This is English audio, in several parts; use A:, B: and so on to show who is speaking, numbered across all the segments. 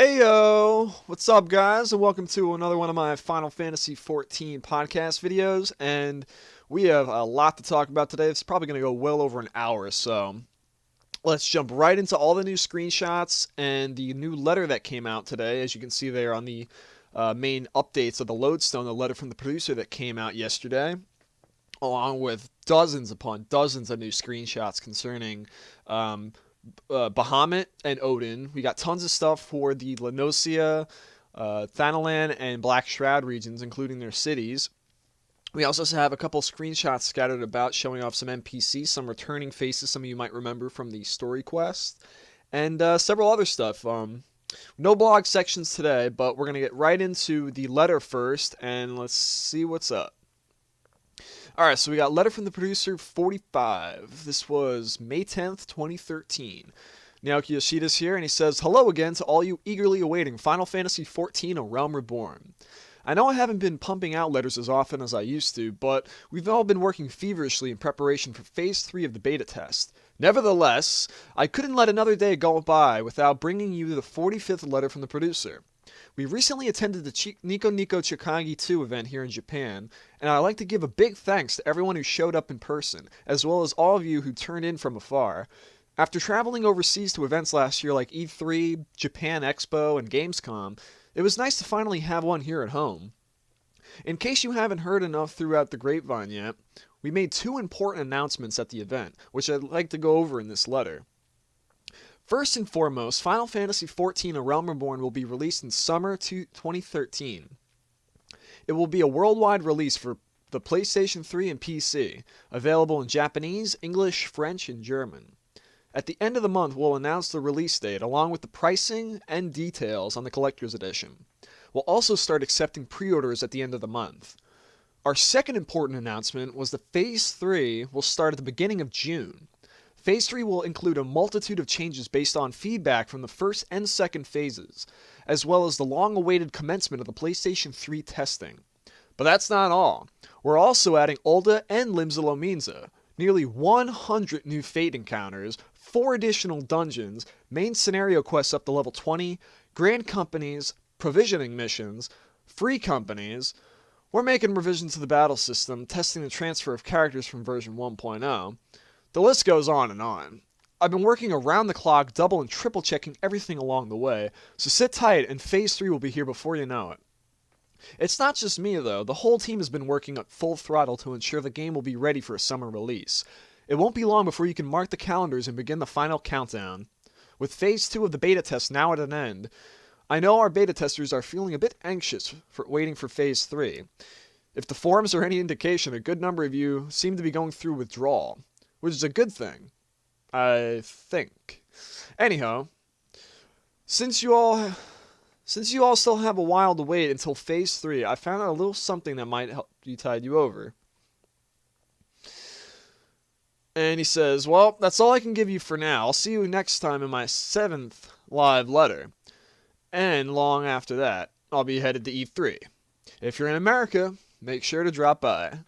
A: Heyo! What's up, guys? And welcome to another one of my Final Fantasy XIV podcast videos. And we have a lot to talk about today. It's probably going to go well over an hour, so let's jump right into all the new screenshots and the new letter that came out today. As you can see there on the main updates of the Lodestone, the letter from the producer that came out yesterday, along with dozens upon dozens of new screenshots concerning Bahamut and Odin. We got tons of stuff for the Leonesaurus, Thanalan, and Black Shroud regions, including their cities. We also have a couple screenshots scattered about showing off some NPCs, some returning faces some of you might remember from the story quest, and several other stuff. No blog sections today, but we're going to get right into the letter first, and let's see what's up. Alright, so we got letter from the producer 45. This was May 10th, 2013. Naoki Yoshida's here, and he says, "Hello again to all you eagerly awaiting Final Fantasy XIV: A Realm Reborn. I know I haven't been pumping out letters as often as I used to, but we've all been working feverishly in preparation for Phase 3 of the beta test. Nevertheless, I couldn't let another day go by without bringing you the 45th letter from the producer. We recently attended the Nico Nico Chikagi 2 event here in Japan, and I'd like to give a big thanks to everyone who showed up in person, as well as all of you who turned in from afar. After traveling overseas to events last year like E3, Japan Expo, and Gamescom, it was nice to finally have one here at home. In case you haven't heard enough throughout the grapevine yet, we made two important announcements at the event, which I'd like to go over in this letter. First and foremost, Final Fantasy XIV: A Realm Reborn will be released in summer 2013. It will be a worldwide release for the PlayStation 3 and PC, available in Japanese, English, French, and German. At the end of the month, we'll announce the release date along with the pricing and details on the collector's edition. We'll also start accepting pre-orders at the end of the month. Our second important announcement was that Phase 3 will start at the beginning of June. Phase 3 will include a multitude of changes based on feedback from the first and second phases, as well as the long-awaited commencement of the PlayStation 3 testing. But that's not all. We're also adding ul'dah and Limsa Lominsa, nearly 100 new Fate encounters, 4 additional dungeons, main scenario quests up to level 20, grand companies, provisioning missions, free companies. We're making revisions to the battle system, testing the transfer of characters from version 1.0. The list goes on and on. I've been working around the clock, double and triple checking everything along the way, so sit tight and Phase 3 will be here before you know it. It's not just me though, the whole team has been working at full throttle to ensure the game will be ready for a summer release. It won't be long before you can mark the calendars and begin the final countdown. With Phase 2 of the beta test now at an end, I know our beta testers are feeling a bit anxious for waiting for Phase 3. If the forums are any indication, a good number of you seem to be going through withdrawal, which is a good thing, I think. Anyhow, since you all still have a while to wait until Phase 3, I found out a little something that might help you tide you over. And he says, "Well, that's all I can give you for now. I'll see you next time in my 7th live letter. And long after that, I'll be headed to E3. If you're in America, make sure to drop by."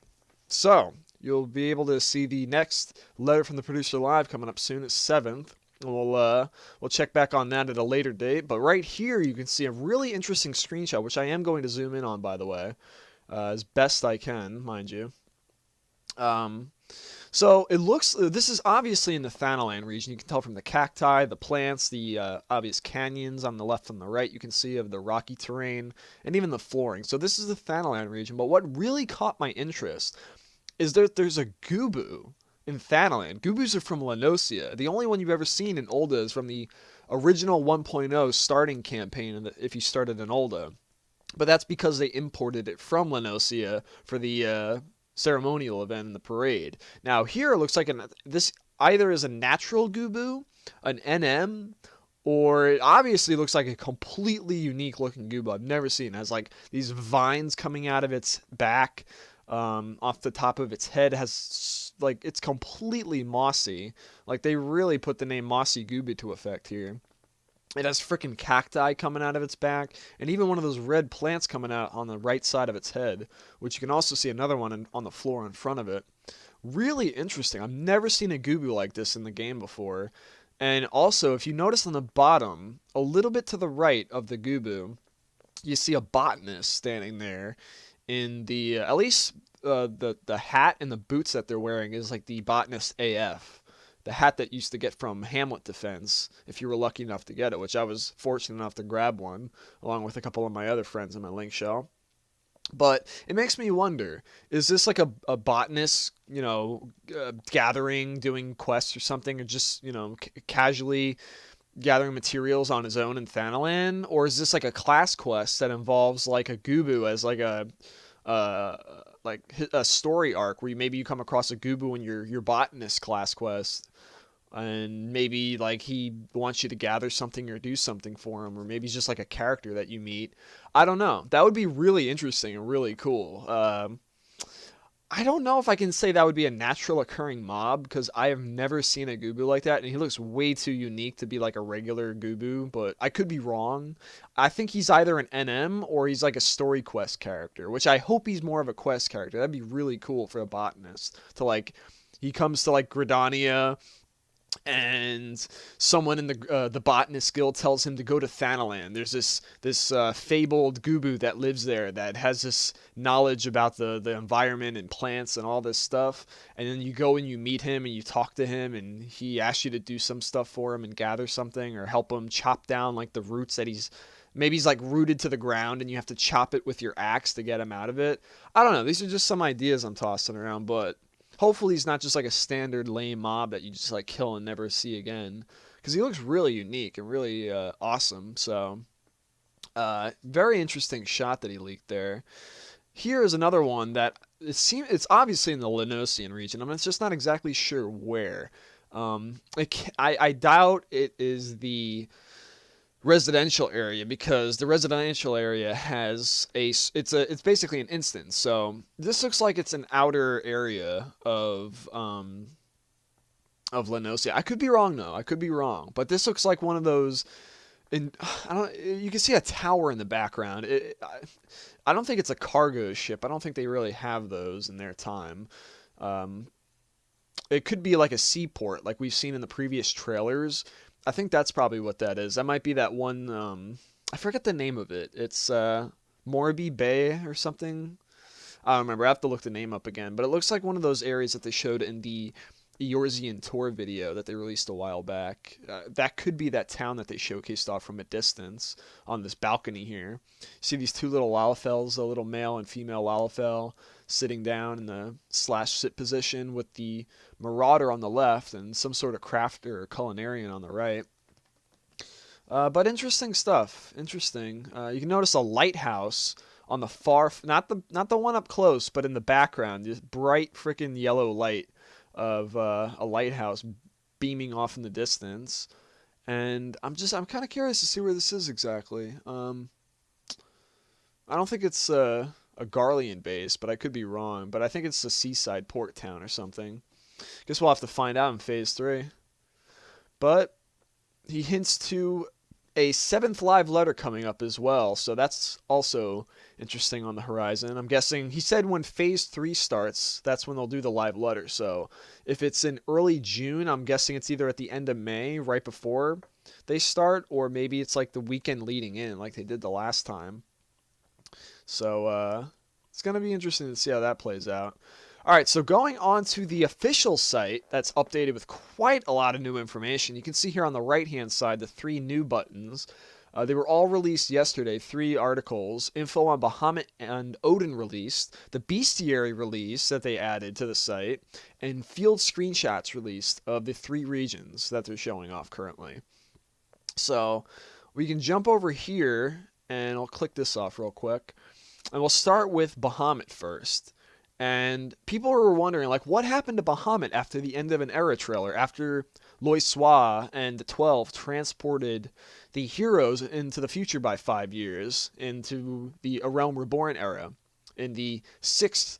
A: So, you'll be able to see the next letter from the producer live coming up soon at 7th. We'll check back on that at a later date. But right here you can see a really interesting screenshot, which I am going to zoom in on, by the way, as best I can, mind you. So it looks, this is obviously in the Thanalan region. You can tell from the cacti, the plants, the obvious canyons on the left and the right. You can see of the rocky terrain and even the flooring. So this is the Thanalan region. But what really caught my interest is that there's a Gubu in Thanalan. Gubus are from Leonesaurus. The only one you've ever seen in ul'dah is from the original 1.0 starting campaign if you started in ul'dah. But that's because they imported it from Leonesaurus for the ceremonial event in the parade. Now here it looks like this either is a natural Gubu, an NM, or it obviously looks like a completely unique looking Gubu I've never seen. It has like these vines coming out of its back. Off the top of its head has, like, it's completely mossy. Like, they really put the name Mossy Gubu to effect here. It has freaking cacti coming out of its back, and even one of those red plants coming out on the right side of its head, which you can also see another one on the floor in front of it. Really interesting. I've never seen a Gubu like this in the game before, And also, if you notice on the bottom, a little bit to the right of the Gubu, you see a botanist standing there in the at least the hat and the boots that they're wearing is like the botanist AF, the hat that you used to get from Hamlet Defense if you were lucky enough to get it, which I was fortunate enough to grab one along with a couple of my other friends in my link shell. But it makes me wonder, is this like a botanist, gathering, doing quests or something, or just, casually gathering materials on his own in Thanalan? Or is this like a class quest that involves like a Gubu as uh, a story arc where maybe you come across a Gubu in your botanist class quest, and maybe like he wants you to gather something or do something for him, or maybe he's just like a character that you meet. I don't know. That would be really interesting and really cool. I don't know if I can say that would be a natural occurring mob because I have never seen a Gubu like that, and he looks way too unique to be like a regular Gubu, but I could be wrong. I think he's either an NM or he's like a story quest character, which I hope he's more of a quest character. That'd be really cool for a botanist to like, he comes to like Gridania, and someone in the botanist guild tells him to go to Thanalan. There's this fabled Gubu that lives there that has this knowledge about the environment and plants and all this stuff. And then you go and you meet him and you talk to him, and he asks you to do some stuff for him and gather something or help him chop down like the roots that maybe he's like rooted to the ground, and you have to chop it with your axe to get him out of it. I don't know. These are just some ideas I'm tossing around, but hopefully he's not just like a standard lame mob that you just like kill and never see again, because he looks really unique and really awesome. So very interesting shot that he leaked there. Here is another one that it's obviously in the Leonosian region. I'm just not exactly sure where. I doubt it is the residential area, because the residential area has it's basically an instance. So this looks like it's an outer area of Leonosia. I could be wrong though. I could be wrong, but this looks like one of those. And I don't. You can see a tower in the background. I don't think it's a cargo ship. I don't think they really have those in their time. It could be like a seaport, like we've seen in the previous trailers. I think that's probably what that is. That might be that one. I forget the name of it. It's Morby Bay or something. I don't remember. I have to look the name up again. But it looks like one of those areas that they showed in the Eorzean tour video that they released a while back. That could be that town that they showcased off from a distance on this balcony here. You see these two little Lalafels, a little male and female Lalafell, sitting down in the /sit position with the Marauder on the left and some sort of crafter or culinarian on the right. But interesting stuff. Interesting. You can notice a lighthouse on the far, not the one up close, but in the background, just bright freaking yellow light of a lighthouse beaming off in the distance. And I'm kind of curious to see where this is exactly. I don't think it's a Garlean base, but I could be wrong. But I think it's a seaside port town or something. Guess we'll have to find out in Phase 3. But he hints to a 7th live letter coming up as well, so that's also interesting on the horizon. I'm guessing, he said when Phase 3 starts, that's when they'll do the live letter. So if it's in early June, I'm guessing it's either at the end of May, right before they start, or maybe it's like the weekend leading in, like they did the last time. So it's going to be interesting to see how that plays out. All right, so going on to the official site that's updated with quite a lot of new information. You can see here on the right-hand side the 3 new buttons. They were all released yesterday, 3 articles. Info on Bahamut and Odin released, the Bestiary release that they added to the site, and field screenshots released of the 3 regions that they're showing off currently. So we can jump over here, and I'll click this off real quick. And we'll start with Bahamut first. And people were wondering, like, what happened to Bahamut after the end of an era trailer, after Loisois and the 12 transported the heroes into the future by 5 years, into the A Realm Reborn era, in the 7th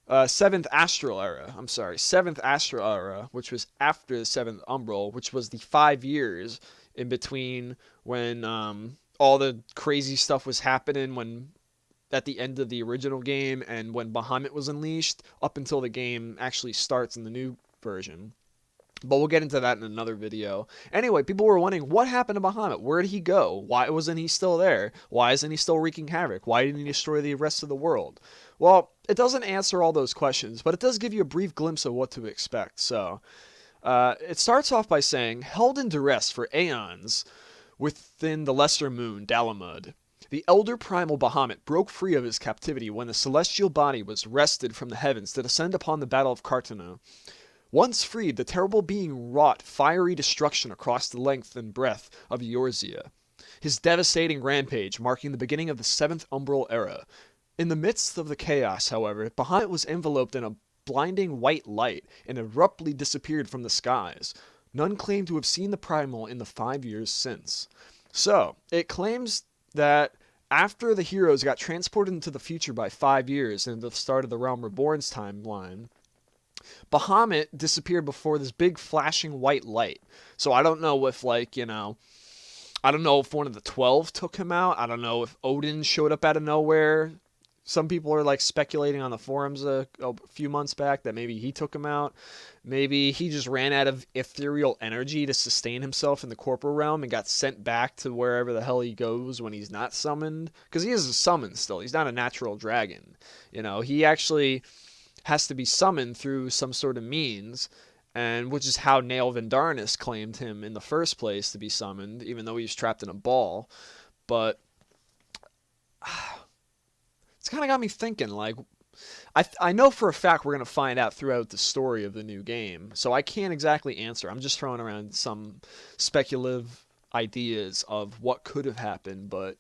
A: Astral era, 7th Astral era, which was after the 7th Umbral, which was the 5 years in between when all the crazy stuff was happening, when at the end of the original game and when Bahamut was unleashed, up until the game actually starts in the new version. But we'll get into that in another video. Anyway, people were wondering, what happened to Bahamut? Where did he go? Why wasn't he still there? Why isn't he still wreaking havoc? Why didn't he destroy the rest of the world? Well, it doesn't answer all those questions, but it does give you a brief glimpse of what to expect. So, it starts off by saying, held in duress for aeons within the lesser moon, Dalamud, the elder primal Bahamut broke free of his captivity when the celestial body was wrested from the heavens to descend upon the battle of Cartana. Once freed, the terrible being wrought fiery destruction across the length and breadth of Eorzea, his devastating rampage marking the beginning of the Seventh Umbral Era. In the midst of the chaos, however, Bahamut was enveloped in a blinding white light and abruptly disappeared from the skies. None claim to have seen the primal in the 5 years since. So, it claims that after the heroes got transported into the future by 5 years and the start of the Realm Reborn's timeline, Bahamut disappeared before this big flashing white light. So I don't know if, like, I don't know if one of the 12 took him out. I don't know if Odin showed up out of nowhere. Some people are, like, speculating on the forums a few months back that maybe he took him out. Maybe he just ran out of ethereal energy to sustain himself in the corporal realm and got sent back to wherever the hell he goes when he's not summoned. Because he is a summon still. He's not a natural dragon. He actually has to be summoned through some sort of means, and which is how Nail Vendarnus claimed him in the first place to be summoned, even though he was trapped in a ball. But it's kind of got me thinking, like, I know for a fact we're going to find out throughout the story of the new game, so I can't exactly answer. I'm just throwing around some speculative ideas of what could have happened, but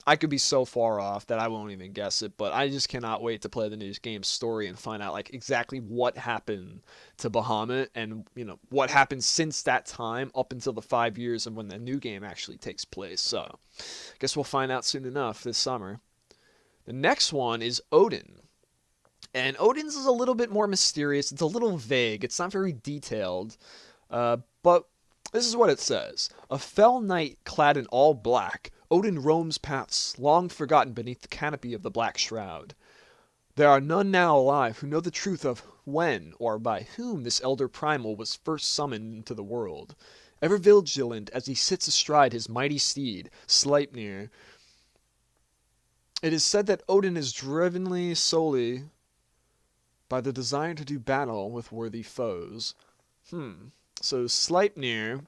A: I could be so far off that I won't even guess it, but I just cannot wait to play the new game's story and find out, like, exactly what happened to Bahamut and, what happened since that time up until the 5 years and when the new game actually takes place. So, I guess we'll find out soon enough this summer. The next one is Odin. And Odin's is a little bit more mysterious. It's a little vague. It's not very detailed. But this is what it says. A fell knight clad in all black, Odin roams paths long forgotten beneath the canopy of the Black Shroud. There are none now alive who know the truth of when or by whom this elder primal was first summoned into the world. Ever vigilant as he sits astride his mighty steed, Sleipnir, it is said that Odin is driven solely by the desire to do battle with worthy foes. So Sleipnir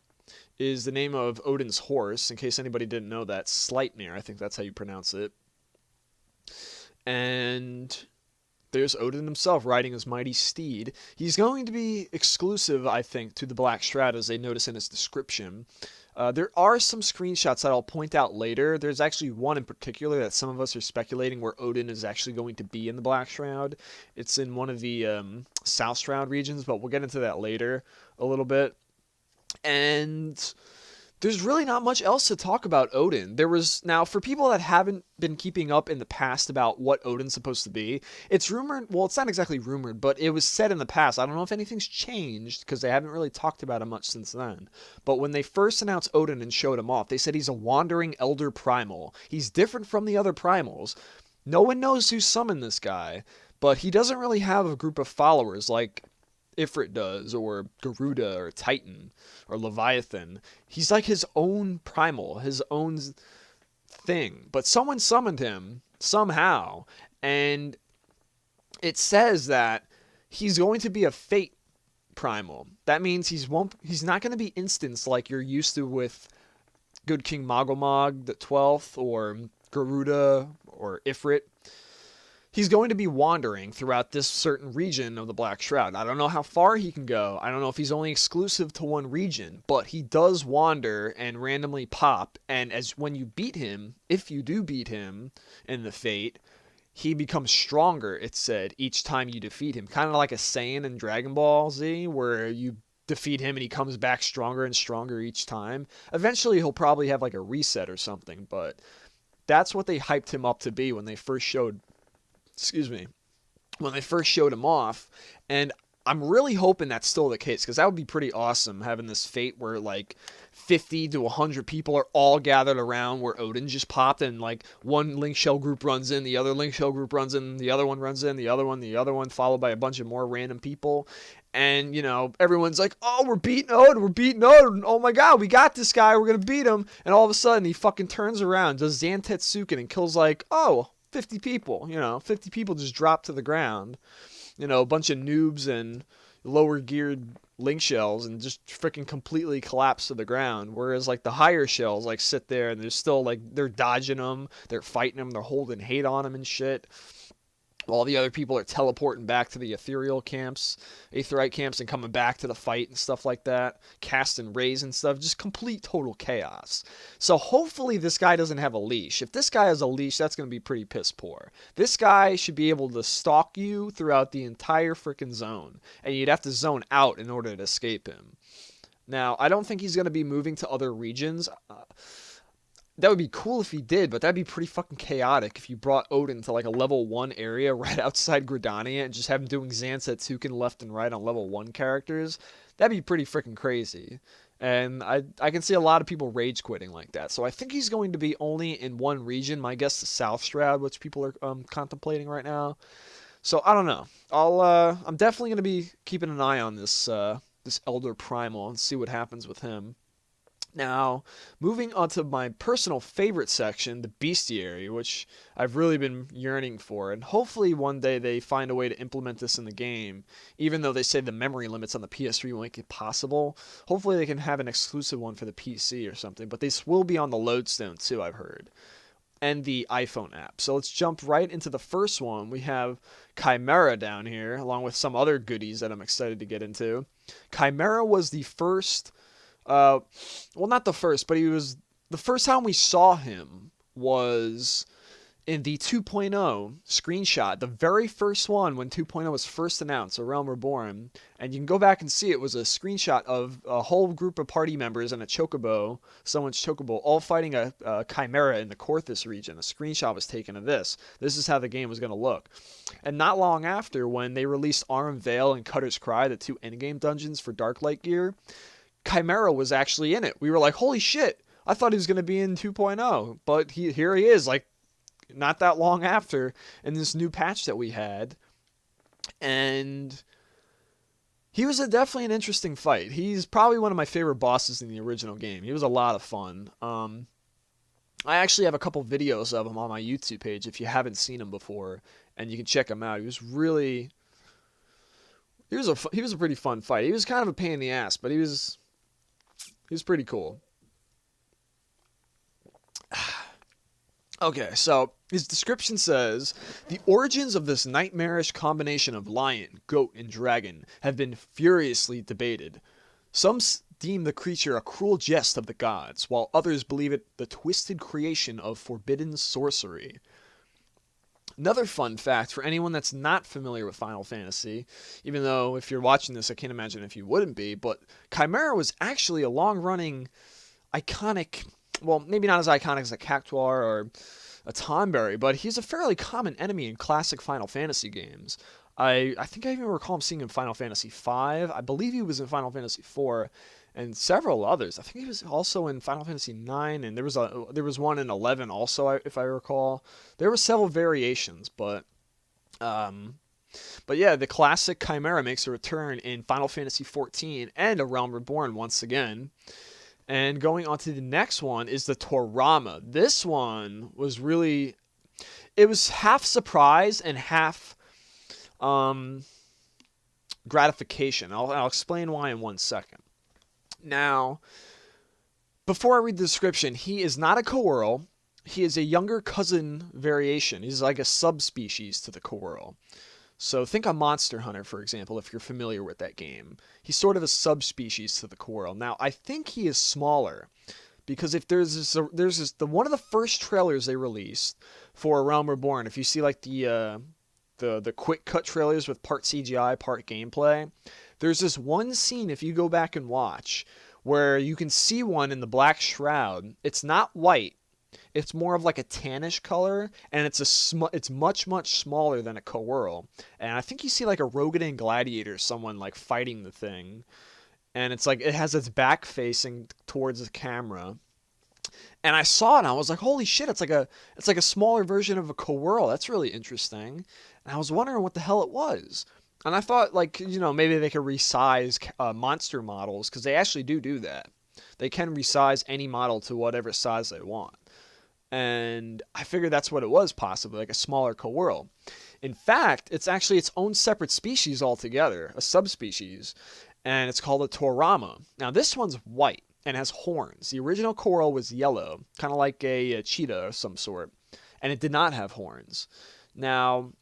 A: is the name of Odin's horse, in case anybody didn't know that. Sleipnir, I think that's how you pronounce it. And there's Odin himself riding his mighty steed. He's going to be exclusive, I think, to the Black Shroud, as they notice in his description. There are some screenshots that I'll point out later. There's actually one in particular that some of us are speculating where Odin is actually going to be in the Black Shroud. It's in one of the South Shroud regions, but we'll get into that later a little bit. And there's really not much else to talk about Odin. Now, for people that haven't been keeping up in the past about what Odin's supposed to be, it's rumored, well, it's not exactly rumored, but it was said in the past. I don't know if anything's changed, because they haven't really talked about him much since then. But when they first announced Odin and showed him off, they said he's a wandering elder primal. He's different from the other primals. No one knows who summoned this guy, but he doesn't really have a group of followers like Ifrit does, or Garuda, or Titan, or Leviathan. He's like his own primal, his own thing. But someone summoned him, somehow, and it says that he's going to be a fate primal. That means he's not going to be instanced like you're used to with Good King Mogomog the 12th, or Garuda, or Ifrit. He's going to be wandering throughout this certain region of the Black Shroud. I don't know how far he can go. I don't know if he's only exclusive to one region, but he does wander and randomly pop. And when you beat him, if you do beat him in the Fate, he becomes stronger, it's said, each time you defeat him. Kind of like a Saiyan in Dragon Ball Z, where you defeat him and he comes back stronger and stronger each time. Eventually he'll probably have like a reset or something, but that's what they hyped him up to be when they first showed him off. And I'm really hoping that's still the case, because that would be pretty awesome, having this fate where like 50 to 100 people are all gathered around where Odin just popped, and like one Link Shell group runs in, the other Link Shell group runs in, the other one runs in, the other one, followed by a bunch of more random people. And, you know, everyone's like, oh, we're beating Odin, oh my god, we got this guy, we're gonna beat him. And all of a sudden, he fucking turns around, does Zantetsuken, and kills like, 50 people, 50 people just drop to the ground. A bunch of noobs and lower geared Link Shells, and just freaking completely collapse to the ground. Whereas like the higher shells like sit there and they're still like, they're dodging them, they're fighting them, they're holding hate on them and shit. While the other people are teleporting back to the Aetherite camps, and coming back to the fight and stuff like that, casting rays and stuff, just complete total chaos. So hopefully this guy doesn't have a leash. If this guy has a leash, that's going to be pretty piss poor. This guy should be able to stalk you throughout the entire freaking zone, and you'd have to zone out in order to escape him. Now, I don't think he's going to be moving to other regions. That would be cool if he did, but that'd be pretty fucking chaotic if you brought Odin to like a level 1 area right outside Gridania and just have him doing Zantetsuken left and right on level 1 characters. That'd be pretty freaking crazy. And I can see a lot of people rage quitting like that. So I think he's going to be only in one region. My guess is South Stroud, which people are contemplating right now. So I don't know. I'm definitely going to be keeping an eye on this Elder Primal and see what happens with him. Now, moving on to my personal favorite section, the Bestiary, which I've really been yearning for, and hopefully one day they find a way to implement this in the game, even though they say the memory limits on the PS3 will make it possible. Hopefully they can have an exclusive one for the PC or something, but this will be on the Lodestone too, I've heard, and the iPhone app. So let's jump right into the first one. We have Chimera down here, along with some other goodies that I'm excited to get into. Chimera was the first... well, not the first, but he was the first time we saw him was in the 2.0 screenshot, the very first one when 2.0 was first announced, A Realm Reborn, and you can go back and see it was a screenshot of a whole group of party members and a chocobo, someone's chocobo, all fighting a chimera in the Korthus region. A screenshot was taken of this. This is how the game was going to look. And not long after, when they released Arm Vale and Cutter's Cry, the 2 endgame dungeons for Darklight gear, Chimera was actually in it. We were like, holy shit, I thought he was going to be in 2.0, but here he is, like, not that long after, in this new patch that we had. And he was definitely an interesting fight. He's probably one of my favorite bosses in the original game. He was a lot of fun. I actually have a couple videos of him on my YouTube page if you haven't seen him before, and you can check him out. He was a pretty fun fight. He was kind of a pain in the ass, but he was pretty cool. Okay, so his description says, the origins of this nightmarish combination of lion, goat, and dragon have been furiously debated. Some deem the creature a cruel jest of the gods, while others believe it the twisted creation of forbidden sorcery. Another fun fact for anyone that's not familiar with Final Fantasy, even though if you're watching this, I can't imagine if you wouldn't be, but Chimera was actually a long-running, iconic, well, maybe not as iconic as a Cactuar or a Tonberry, but he's a fairly common enemy in classic Final Fantasy games. I think I even recall him seeing in Final Fantasy V. I believe he was in Final Fantasy IV, and several others. I think he was also in Final Fantasy IX, and there was one in 11 also, if I recall. There were several variations, but yeah, the classic Chimera makes a return in Final Fantasy XIV and A Realm Reborn once again. And going on to the next one is the Torama. This one was really, it was half surprise and half gratification. I'll explain why in 1 second. Now, before I read the description, he is not a Coeurl. He is a younger cousin variation. He's like a subspecies to the Coeurl. So think of Monster Hunter, for example, if you're familiar with that game. He's sort of a subspecies to the Coeurl. Now, I think he is smaller, because if there's one of the first trailers they released for A Realm Reborn, if you see like the quick cut trailers with part CGI, part gameplay, there's this one scene, if you go back and watch, where you can see one in the Black Shroud. It's not white, it's more of like a tannish color, and it's much smaller than a Coeurl. And I think you see like a Rogadan gladiator, someone like fighting the thing, and it's like it has its back facing towards the camera. And I saw it and I was like, holy shit, it's like a smaller version of a Coeurl. That's really interesting. And I was wondering what the hell it was. And I thought, like, maybe they could resize monster models, because they actually do that. They can resize any model to whatever size they want. And I figured that's what it was, possibly, like a smaller Coeurl. In fact, it's actually its own separate species altogether, a subspecies, and it's called a Torama. Now, this one's white and has horns. The original Coeurl was yellow, kind of like a cheetah of some sort, and it did not have horns. Now,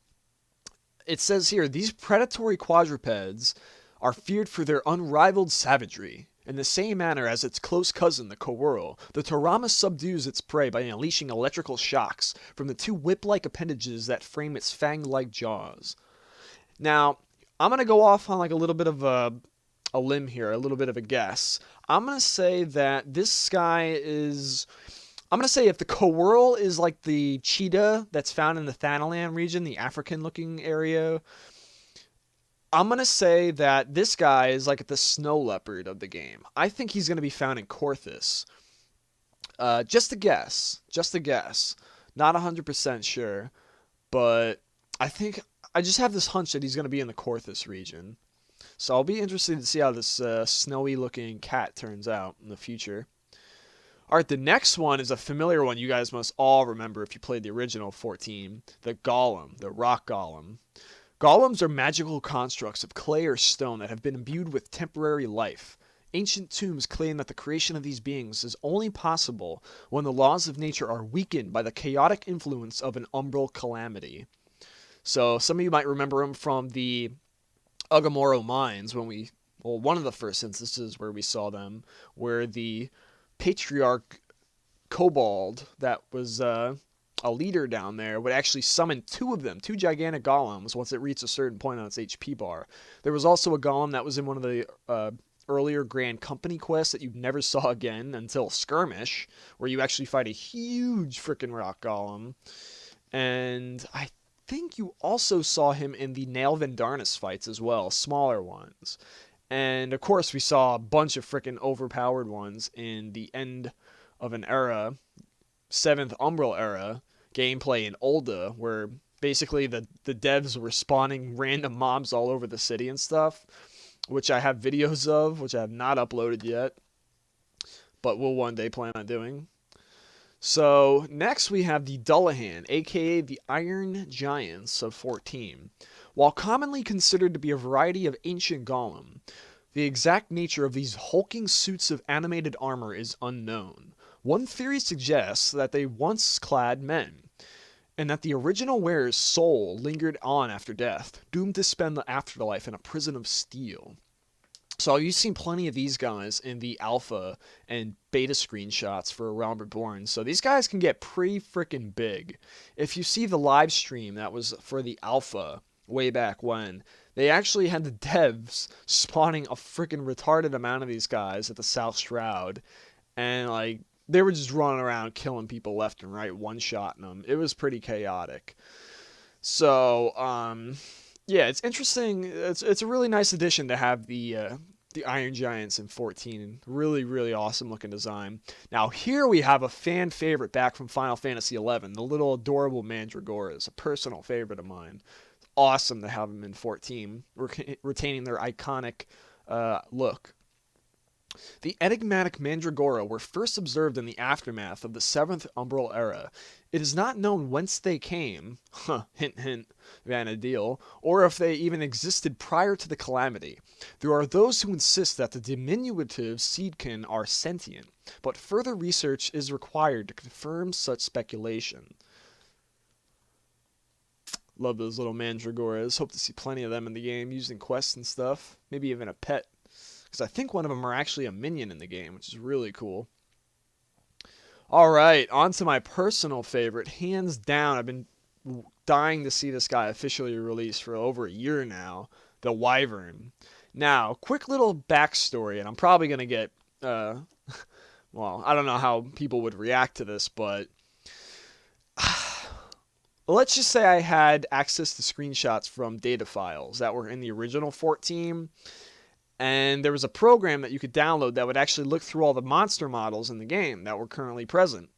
A: it says here, these predatory quadrupeds are feared for their unrivaled savagery. In the same manner as its close cousin, the Coeurl, the Torama subdues its prey by unleashing electrical shocks from the two whip-like appendages that frame its fang-like jaws. Now, I'm going to go off on like a little bit of a limb here, a little bit of a guess. I'm going to say that this guy is... I'm going to say if the Coeurl is like the cheetah that's found in the Thanalan region, the African-looking area, I'm going to say that this guy is like the snow leopard of the game. I think he's going to be found in Korthus. Just a guess. Not 100% sure, but I just have this hunch that he's going to be in the Korthus region. So I'll be interested to see how this snowy-looking cat turns out in the future. Alright, the next one is a familiar one you guys must all remember if you played the original 14. The Golem, the Rock Golem. Golems are magical constructs of clay or stone that have been imbued with temporary life. Ancient tombs claim that the creation of these beings is only possible when the laws of nature are weakened by the chaotic influence of an umbral calamity. So some of you might remember them from the Agamoro mines one of the first instances where we saw them, where the patriarch Kobold that was a leader down there would actually summon two gigantic golems once it reached a certain point on its HP bar. There was also a golem that was in one of the earlier Grand Company quests that you never saw again until Skirmish, where you actually fight a huge freaking rock golem. And I think you also saw him in the Nail Vendarnis fights as well, smaller ones. And of course we saw a bunch of freaking overpowered ones in the end of an era, 7th Umbral era, gameplay in ul'dah, where basically the devs were spawning random mobs all over the city and stuff, which I have videos of, which I have not uploaded yet, but will one day plan on doing. So next we have the Dullahan, aka the Iron Giants of 14. While commonly considered to be a variety of ancient golem, the exact nature of these hulking suits of animated armor is unknown. One theory suggests that they once clad men, and that the original wearer's soul lingered on after death, doomed to spend the afterlife in a prison of steel. So you've seen plenty of these guys in the alpha and beta screenshots for Realm Reborn. So these guys can get pretty freaking big. If you see the live stream that was for the alpha way back when, they actually had the devs spawning a freaking retarded amount of these guys at the South Shroud. And like, they were just running around killing people left and right, one-shotting them. It was pretty chaotic. So, yeah, it's interesting. It's a really nice addition to have the Iron Giants in 14. Really, really awesome looking design. Now here we have a fan favorite back from Final Fantasy XI, the little adorable Mandragoras, a personal favorite of mine. It's awesome to have them in 14, retaining their iconic look. The enigmatic Mandragora were first observed in the aftermath of the 7th Umbral era. It is not known whence they came, hint hint, Vanadil, or if they even existed prior to the calamity. There are those who insist that the diminutive seedkin are sentient, but further research is required to confirm such speculation. Love those little Mandragoras. Hope to see plenty of them in the game using quests and stuff. Maybe even a pet. Because I think one of them are actually a minion in the game, which is really cool. Alright, on to my personal favorite. Hands down, I've been dying to see this guy officially released for over a year now. The Wyvern. Now, quick little backstory, and I'm probably going to get... well, I don't know how people would react to this, but let's just say I had access to screenshots from data files that were in the original 14, and there was a program that you could download that would actually look through all the monster models in the game that were currently present,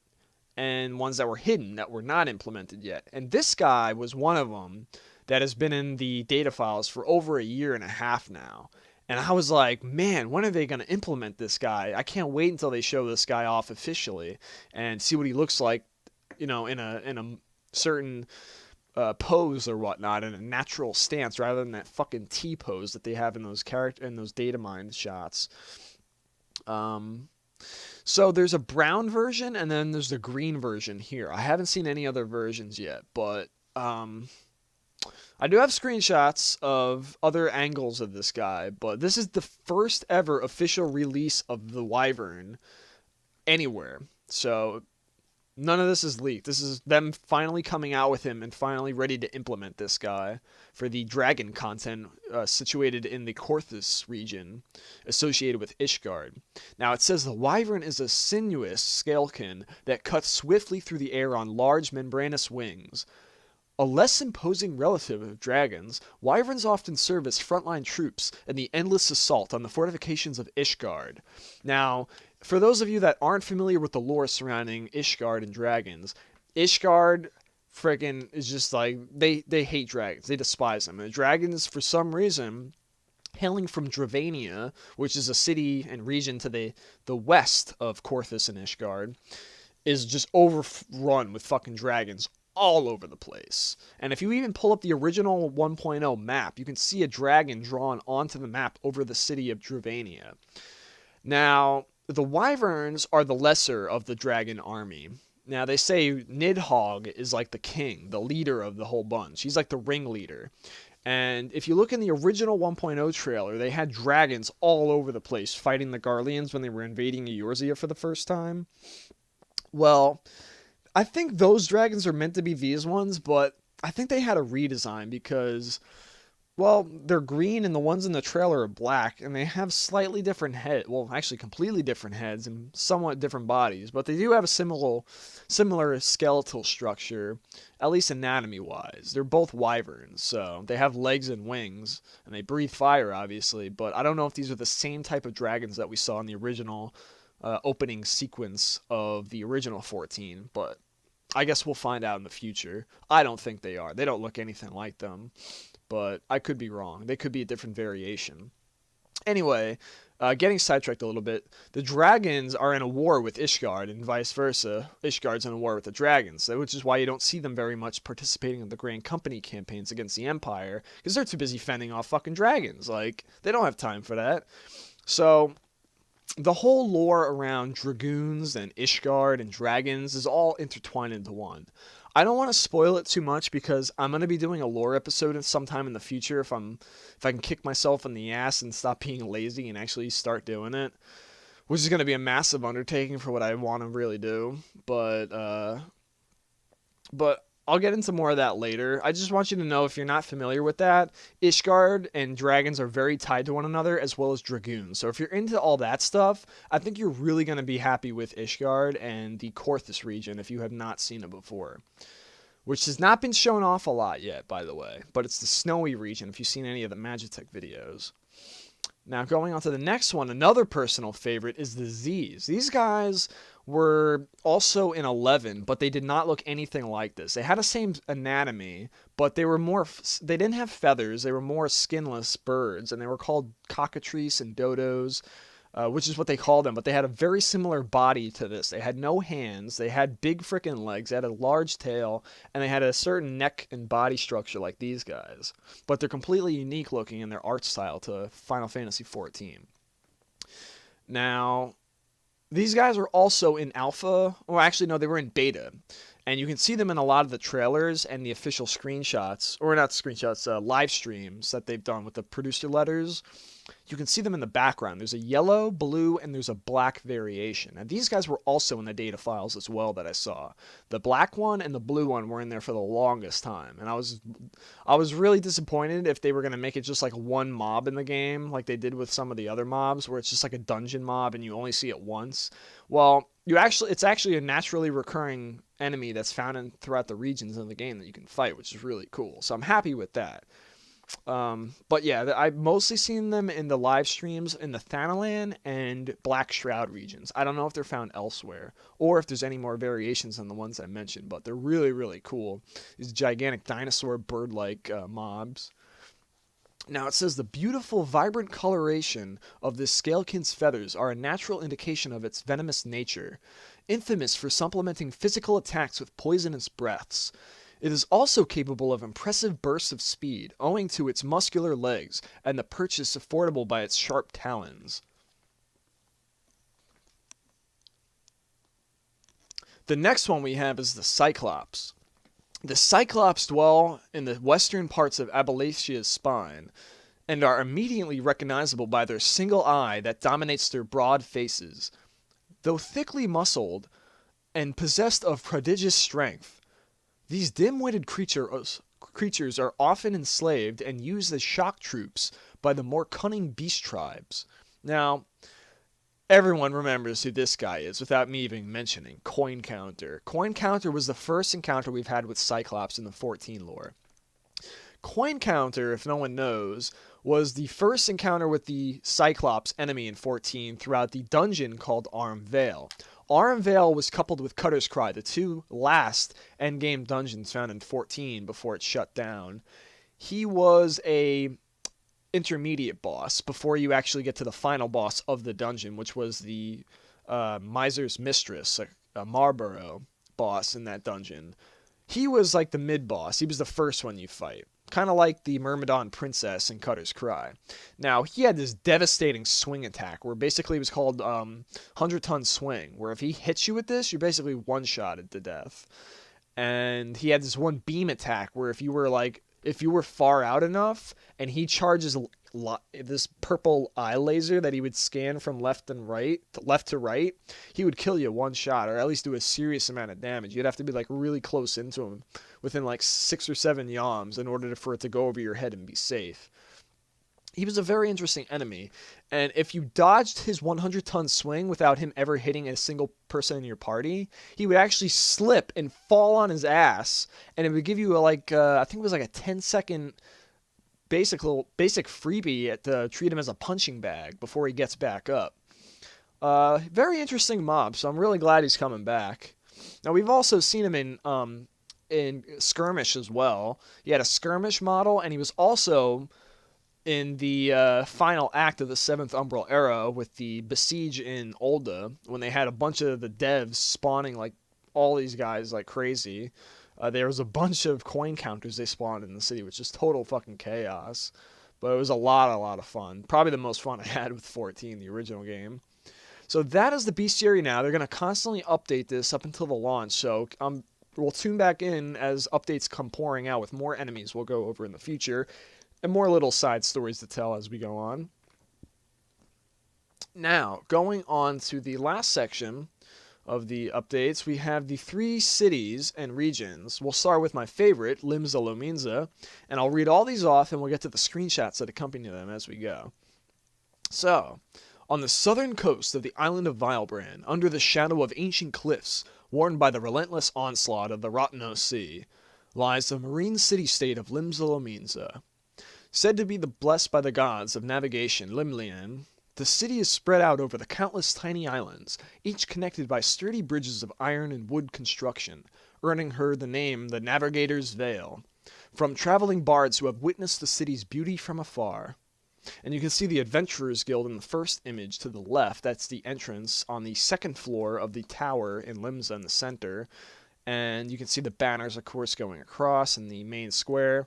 A: and ones that were hidden that were not implemented yet. And this guy was one of them that has been in the data files for over a year and a half now. And I was like, man, when are they going to implement this guy? I can't wait until they show this guy off officially and see what he looks like, in a certain pose or whatnot, in a natural stance, rather than that fucking T pose that they have in those data mine shots. So there's a brown version, and then there's the green version here. I haven't seen any other versions yet, but I do have screenshots of other angles of this guy, but this is the first ever official release of the Wyvern anywhere. So none of this is leaked. This is them finally coming out with him and finally ready to implement this guy for the dragon content situated in the Korthus region associated with Ishgard. Now it says the Wyvern is a sinuous scalekin that cuts swiftly through the air on large membranous wings. A less imposing relative of dragons, wyverns often serve as frontline troops in the endless assault on the fortifications of Ishgard. Now, for those of you that aren't familiar with the lore surrounding Ishgard and dragons, Ishgard friggin' is just like, they hate dragons. They despise them. And dragons, for some reason, hailing from Dravania, which is a city and region to the west of Korthus and Ishgard, is just overrun with fucking dragons all over the place. And if you even pull up the original 1.0 map, you can see a dragon drawn onto the map over the city of Dravania. Now, the wyverns are the lesser of the dragon army. Now, they say Nidhogg is like the king, the leader of the whole bunch. He's like the ringleader. And if you look in the original 1.0 trailer, they had dragons all over the place fighting the Garleans when they were invading Eorzea for the first time. Well, I think those dragons are meant to be these ones, but I think they had a redesign because, well, they're green and the ones in the trailer are black, and they have slightly different heads. Well, actually completely different heads and somewhat different bodies, but they do have a similar skeletal structure, at least anatomy-wise. They're both wyverns, so they have legs and wings, and they breathe fire, obviously, but I don't know if these are the same type of dragons that we saw in the original opening sequence of the original 14, but I guess we'll find out in the future. I don't think they are. They don't look anything like them, but I could be wrong. They could be a different variation. Anyway, getting sidetracked a little bit, the dragons are in a war with Ishgard and vice versa. Ishgard's in a war with the dragons, which is why you don't see them very much participating in the Grand Company campaigns against the Empire, because they're too busy fending off fucking dragons. Like, they don't have time for that. So the whole lore around dragoons and Ishgard and dragons is all intertwined into one. I don't want to spoil it too much because I'm going to be doing a lore episode sometime in the future if I can kick myself in the ass and stop being lazy and actually start doing it, which is going to be a massive undertaking for what I want to really do. But I'll get into more of that later. I just want you to know, if you're not familiar with that, Ishgard and dragons are very tied to one another, as well as dragoons. So if you're into all that stuff, I think you're really going to be happy with Ishgard and the Korthus region if you have not seen it before. Which has not been shown off a lot yet, by the way. But it's the snowy region if you've seen any of the Magitech videos. Now, going on to the next one, another personal favorite is the Z's. These guys were also in 11, but they did not look anything like this. They had the same anatomy, but they didn't have feathers. They were more skinless birds, and they were called cockatrice and dodos, which is what they called them, but they had a very similar body to this. They had no hands, they had big frickin' legs, they had a large tail, and they had a certain neck and body structure like these guys. But they're completely unique looking in their art style to Final Fantasy XIV. Now, these guys are also in alpha, well actually no, they were in beta. And you can see them in a lot of the trailers and the official screenshots, or not screenshots, live streams that they've done with the producer letters. you can see them in the background. There's a yellow, blue, and there's a black variation. And these guys were also in the data files as well that I saw. The black one and the blue one were in there for the longest time. And I was really disappointed if they were going to make it just like one mob in the game, like they did with some of the other mobs, where it's just like a dungeon mob and you only see it once. Well, it's actually a naturally recurring enemy that's found throughout the regions in the game that you can fight, which is really cool. So I'm happy with that. But yeah, I've mostly seen them in the live streams in the Thanalan and Black Shroud regions. I don't know if they're found elsewhere or if there's any more variations than the ones I mentioned, but they're really, really cool. These gigantic dinosaur bird-like mobs. Now it says the beautiful, vibrant coloration of this scalekin's feathers are a natural indication of its venomous nature, infamous for supplementing physical attacks with poisonous breaths. It is also capable of impressive bursts of speed, owing to its muscular legs and the purchase affordable by its sharp talons. The next one we have is the Cyclops. The Cyclops dwell in the western parts of Appalachia's spine, and are immediately recognizable by their single eye that dominates their broad faces. Though thickly muscled and possessed of prodigious strength, these dim-witted creatures are often enslaved and used as shock troops by the more cunning beast tribes. Now, everyone remembers who this guy is without me even mentioning Coin Counter. Coin Counter was the first encounter we've had with Cyclops in the 14 lore. Coin Counter, if no one knows, was the first encounter with the Cyclops enemy in 14 throughout the dungeon called Arm Vale. Arm Vale was coupled with Cutter's Cry, the two last endgame dungeons found in 14 before it shut down. He was a intermediate boss before you actually get to the final boss of the dungeon, which was the Miser's Mistress, a Marlborough boss in that dungeon. He was like the mid-boss. He was the first one you fight. Kind of like the Myrmidon Princess in Cutter's Cry. Now, he had this devastating swing attack, where basically it was called 100-ton swing, where if he hits you with this, you're basically one-shotted to death. And he had this one beam attack, where if you were far out enough, and he charges this purple eye laser that he would scan from left to right, he would kill you one shot, or at least do a serious amount of damage. You'd have to be like really close into him, within like 6 or 7 yalms, in order for it to go over your head and be safe. He was a very interesting enemy, and if you dodged his 100-ton swing without him ever hitting a single person in your party, he would actually slip and fall on his ass, and it would give you I think it was like a 10-second basic freebie to treat him as a punching bag before he gets back up. Very interesting mob, so I'm really glad he's coming back. Now, we've also seen him in Skirmish as well. He had a Skirmish model, and he was also in the final act of the 7th Umbral Era with the Besiege in ul'dah, when they had a bunch of the devs spawning like all these guys like crazy. There was a bunch of coin counters they spawned in the city, which is total fucking chaos. But it was a lot of fun. Probably the most fun I had with 14, the original game. So that is the Bestiary now. They're going to constantly update this up until the launch. So we'll tune back in as updates come pouring out with more enemies we'll go over in the future. And more little side stories to tell as we go on. Now, going on to the last section of the updates, we have the 3 cities and regions. We'll start with my favorite, Limsa Lominsa, and I'll read all these off and we'll get to the screenshots that accompany them as we go. So, on the southern coast of the island of Vilebrand, under the shadow of ancient cliffs, warned by the relentless onslaught of the Rotnos Sea, lies the marine city-state of Limsa Lominsa. Said to be the blessed by the gods of navigation, Limlian, the city is spread out over the countless tiny islands, each connected by sturdy bridges of iron and wood construction, earning her the name the Navigator's Vale, from traveling bards who have witnessed the city's beauty from afar. And you can see the Adventurers Guild in the first image to the left. That's the entrance on the 2nd floor of the tower in Limsa in the center. And you can see the banners, of course, going across in the main square.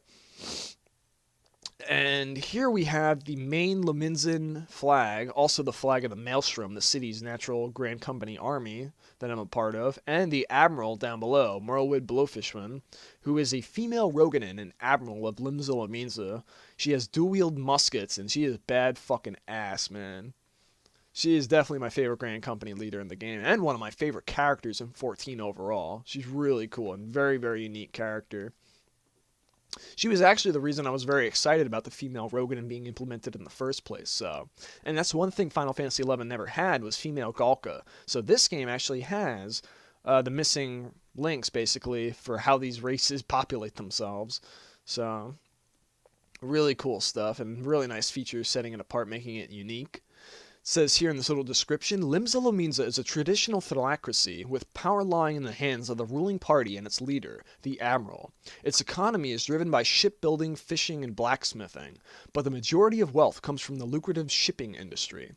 A: And here we have the main Lominsan flag, also the flag of the Maelstrom, the city's natural Grand Company army that I'm a part of, and the admiral down below, Merlwyd Blowfishman, who is a female Roganin and admiral of Limsa Lominsa. She has dual-wield muskets, and she is bad fucking ass, man. She is definitely my favorite Grand Company leader in the game, and one of my favorite characters in 14 overall. She's really cool and very, very unique character. She was actually the reason I was very excited about the female Roganin being implemented in the first place. And that's one thing Final Fantasy XI never had was female Galka. So this game actually has the missing links, basically, for how these races populate themselves. So, really cool stuff and really nice features setting it apart, making it unique. Says here in this little description, Limsa Lominsa is a traditional phylacracy with power lying in the hands of the ruling party and its leader, the Admiral. Its economy is driven by shipbuilding, fishing, and blacksmithing, but the majority of wealth comes from the lucrative shipping industry.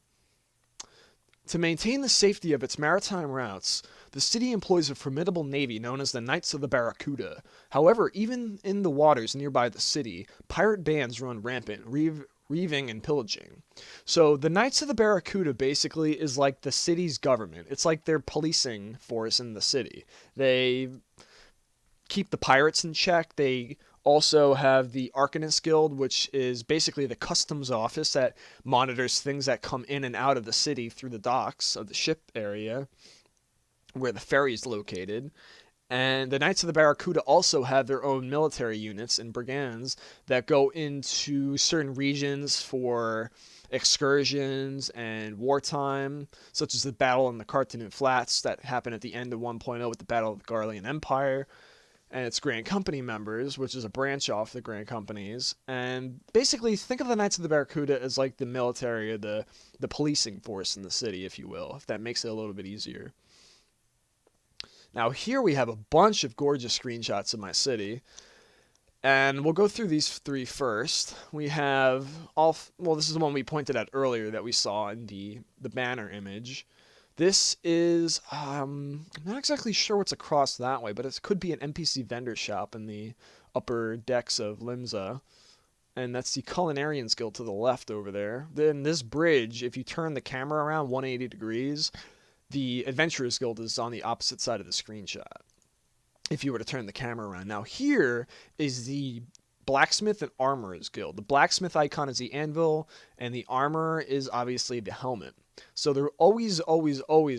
A: To maintain the safety of its maritime routes, the city employs a formidable navy known as the Knights of the Barracuda. However, even in the waters nearby the city, pirate bands run rampant, reaving and pillaging. So the Knights of the Barracuda basically is like the city's government. It's like their policing force in the city. They keep the pirates in check. They also have the Arcanist Guild, which is basically the customs office that monitors things that come in and out of the city through the docks of the ship area where the ferry is located. And the Knights of the Barracuda also have their own military units and brigands that go into certain regions for excursions and wartime, such as the battle in the Carthanon Flats that happened at the end of 1.0 with the Battle of the Garlean Empire, and its Grand Company members, which is a branch off the Grand Companies. And basically, think of the Knights of the Barracuda as like the military or the policing force in the city, if you will, if that makes it a little bit easier. Now here we have a bunch of gorgeous screenshots of my city, and we'll go through these three first. We have this is the one we pointed at earlier that we saw in the banner image. This is, I'm not exactly sure what's across that way, but it could be an NPC vendor shop in the upper decks of Limsa. And that's the Culinarian's Guild to the left over there. Then this bridge, if you turn the camera around 180 degrees, the Adventurers Guild is on the opposite side of the screenshot, if you were to turn the camera around. Now here is the Blacksmith and Armorers Guild. The blacksmith icon is the anvil, and the armor is obviously the helmet. So they're always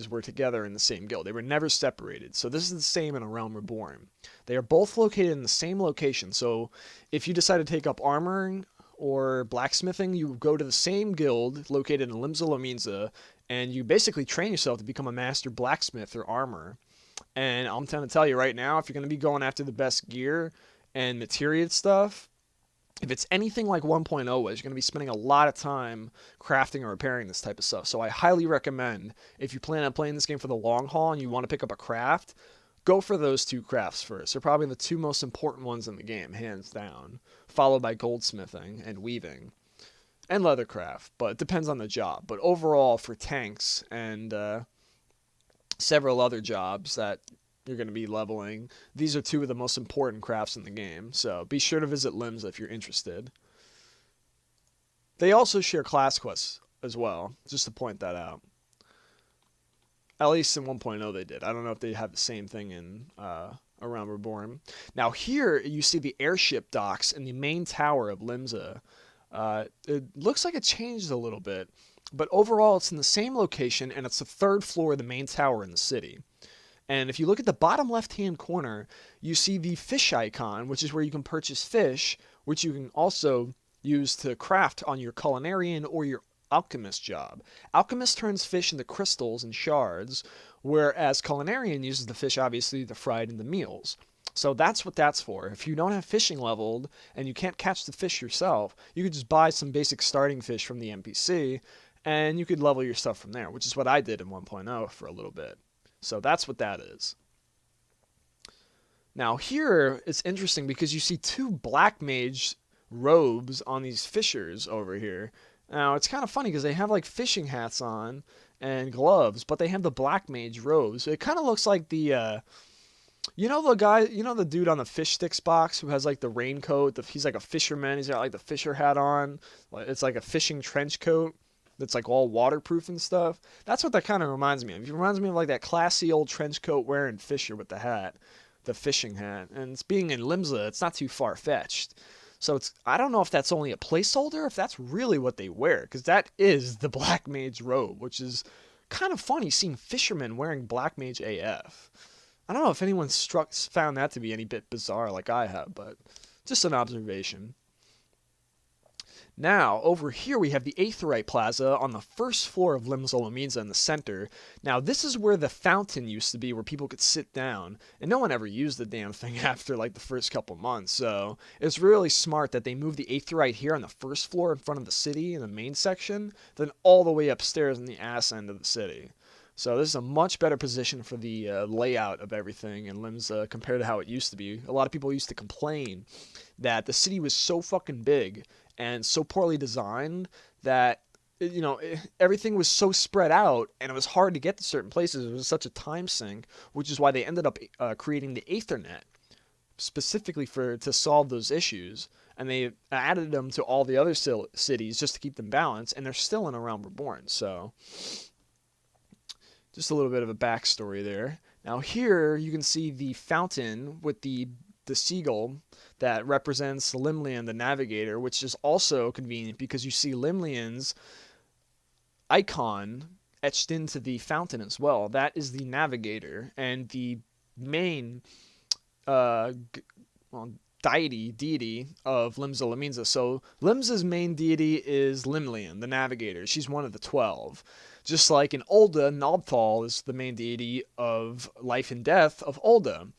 A: were together in the same guild. They were never separated. So this is the same in A Realm Reborn. They are both located in the same location. So if you decide to take up armoring or blacksmithing, you go to the same guild located in Limsa Lominsa, and you basically train yourself to become a master blacksmith or armor. And I'm trying to tell you right now, if you're going to be going after the best gear and materia stuff, if it's anything like 1.0 was, you're going to be spending a lot of time crafting or repairing this type of stuff. So I highly recommend, if you plan on playing this game for the long haul and you want to pick up a craft, go for those two crafts first. They're probably the two most important ones in the game, hands down, followed by goldsmithing and weaving. And leathercraft, but it depends on the job. But overall, for tanks and several other jobs that you're going to be leveling, these are two of the most important crafts in the game. So be sure to visit Limsa if you're interested. They also share class quests as well, just to point that out. At least in 1.0 they did. I don't know if they have the same thing in A Realm Reborn. Now here you see the airship docks in the main tower of Limsa. It looks like it changed a little bit, but overall it's in the same location, and it's the third floor of the main tower in the city. And if you look at the bottom left-hand corner, you see the fish icon, which is where you can purchase fish, which you can also use to craft on your Culinarian or your Alchemist job. Alchemist turns fish into crystals and shards, whereas Culinarian uses the fish, obviously, to fry it into meals. So that's what that's for. If you don't have fishing leveled and you can't catch the fish yourself, you could just buy some basic starting fish from the NPC, and you could level your stuff from there, which is what I did in 1.0 for a little bit. So that's what that is. Now here, it's interesting because you see two black mage robes on these fishers over here. Now it's kind of funny because they have like fishing hats on and gloves, but they have the black mage robes. It kind of looks like the You know the guy, you know the dude on the fish sticks box who has like the raincoat. He's like a fisherman. He's got like the fisher hat on. It's like a fishing trench coat that's like all waterproof and stuff. That's what that kind of reminds me of. It reminds me of like that classy old trench coat wearing fisher with the hat, the fishing hat. And it's being in Limsa, it's not too far fetched. So it's I don't know if that's only a placeholder, if that's really what they wear, because that is the Black Mage robe, which is kind of funny seeing fishermen wearing Black Mage AF. I don't know if anyone found that to be any bit bizarre like I have, but just an observation. Now, over here we have the Aetheryte Plaza on the first floor of Limsa Lominsa in the center. Now, this is where the fountain used to be, where people could sit down, and no one ever used the damn thing after like the first couple months, so it's really smart that they moved the Aetheryte here on the first floor in front of the city in the main section, then all the way upstairs in the ass end of the city. So this is a much better position for the layout of everything in Limsa compared to how it used to be. A lot of people used to complain that the city was so fucking big and so poorly designed that everything was so spread out and it was hard to get to certain places. It was such a time sink, which is why they ended up creating the Aethernet specifically to solve those issues. And they added them to all the other cities just to keep them balanced, and they're still in around Reborn. So just a little bit of a backstory there. Now here you can see the fountain with the seagull that represents Limlian, the navigator, which is also convenient because you see Limlian's icon etched into the fountain as well. That is the navigator, and the main deity of Limsa Lominsa. So Limsa's main deity is Limlian, the navigator. She's one of the 12. Just like in ul'dah, Nobthal is the main deity of life and death of ul'dah.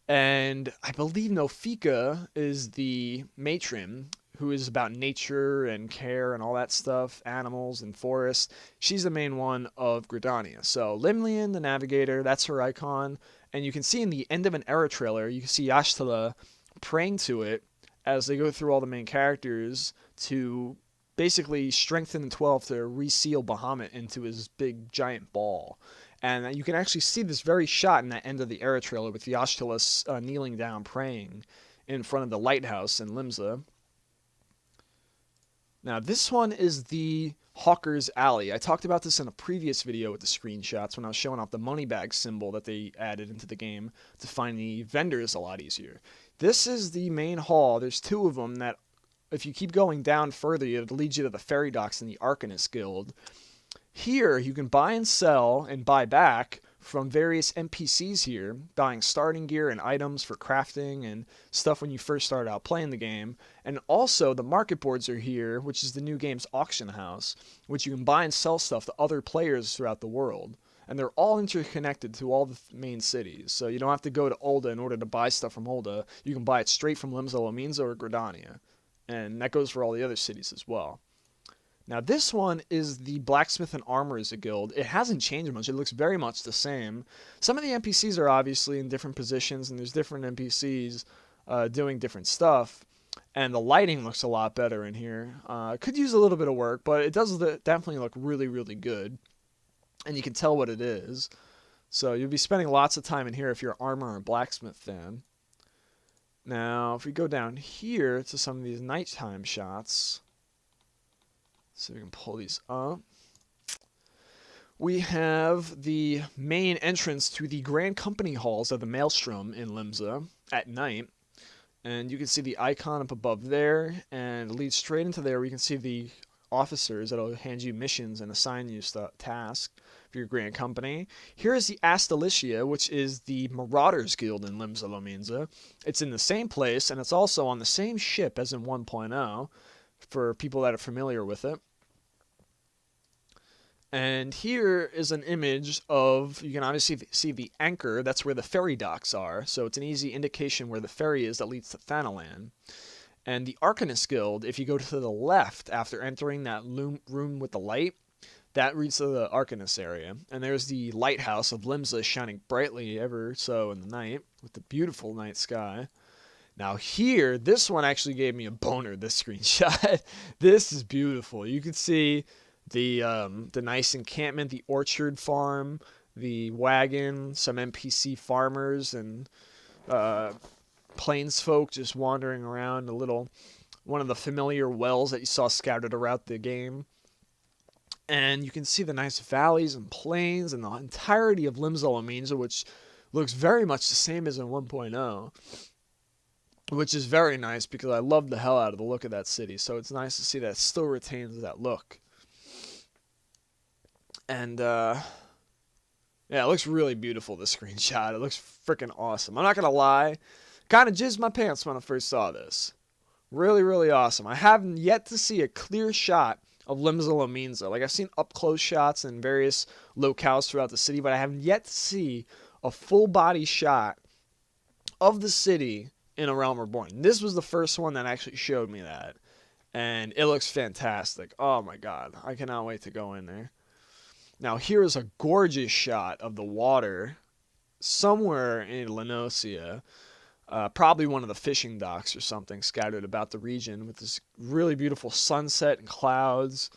A: And I believe Nofika is the matron, who is about nature and care and all that stuff, animals and forests. She's the main one of Gridania. So Limlian, the navigator, that's her icon. And you can see in the end of an era trailer, you can see Y'shtola praying to it as they go through all the main characters to basically strengthen the 12 to reseal Bahamut into his big giant ball. And you can actually see this very shot in the end of the era trailer with Y'shtola kneeling down praying in front of the lighthouse in Limsa. Now this one is the Hawker's Alley. I talked about this in a previous video with the screenshots when I was showing off the money bag symbol that they added into the game to find the vendors a lot easier. This is the main hall. There's two of them that if you keep going down further, it leads you to the ferry docks in the Arcanist Guild. Here, you can buy and sell and buy back from various NPCs here, buying starting gear and items for crafting and stuff when you first start out playing the game. And also, the market boards are here, which is the new game's auction house, which you can buy and sell stuff to other players throughout the world. And they're all interconnected to all the main cities, so you don't have to go to ul'dah in order to buy stuff from ul'dah. You can buy it straight from Limsa Lominsa or Gridania. And that goes for all the other cities as well. Now this one is the Blacksmith and Armorers Guild. It hasn't changed much. It looks very much the same. Some of the NPCs are obviously in different positions, and there's different NPCs doing different stuff. And the lighting looks a lot better in here. Could use a little bit of work, but it does definitely look really, really good. And you can tell what it is. So you'll be spending lots of time in here if you're an Armor or Blacksmith fan. Now, if we go down here to some of these nighttime shots, so we can pull these up. We have the main entrance to the Grand Company Halls of the Maelstrom in Limsa at night. And you can see the icon up above there, and it leads straight into there. We can see the officers that will hand you missions and assign you tasks for your Grand Company. Here is the Astalicia, which is the Marauders Guild in Limsa Lominsa. It's in the same place, and it's also on the same ship as in 1.0 for people that are familiar with it. And here is an image of, you can obviously see the anchor, that's where the ferry docks are, so it's an easy indication where the ferry is that leads to Thanalan. And the Arcanist Guild, if you go to the left after entering that room with the light, that leads to the Arcanist area. And there's the lighthouse of Limsa shining brightly ever so in the night with the beautiful night sky. Now here, this one actually gave me a boner, this screenshot. This is beautiful. You can see the nice encampment, the orchard farm, the wagon, some NPC farmers, and plains folk just wandering around one of the familiar wells that you saw scattered around the game. And you can see the nice valleys and plains and the entirety of Leonesaurus, which looks very much the same as in 1.0, which is very nice because I love the hell out of the look of that city. So it's nice to see that it still retains that look. And yeah, it looks really beautiful, this screenshot. It looks freaking awesome. I'm not going to lie, kind of jizzed my pants when I first saw this. Really, really awesome. I haven't yet to see a clear shot of Leonesaurus. Like, I've seen up-close shots in various locales throughout the city, but I haven't yet to see a full-body shot of the city in A Realm Reborn. This was the first one that actually showed me that, and it looks fantastic. Oh my god, I cannot wait to go in there. Now, here is a gorgeous shot of the water somewhere in Leonesia. Probably one of the fishing docks or something scattered about the region with this really beautiful sunset and clouds.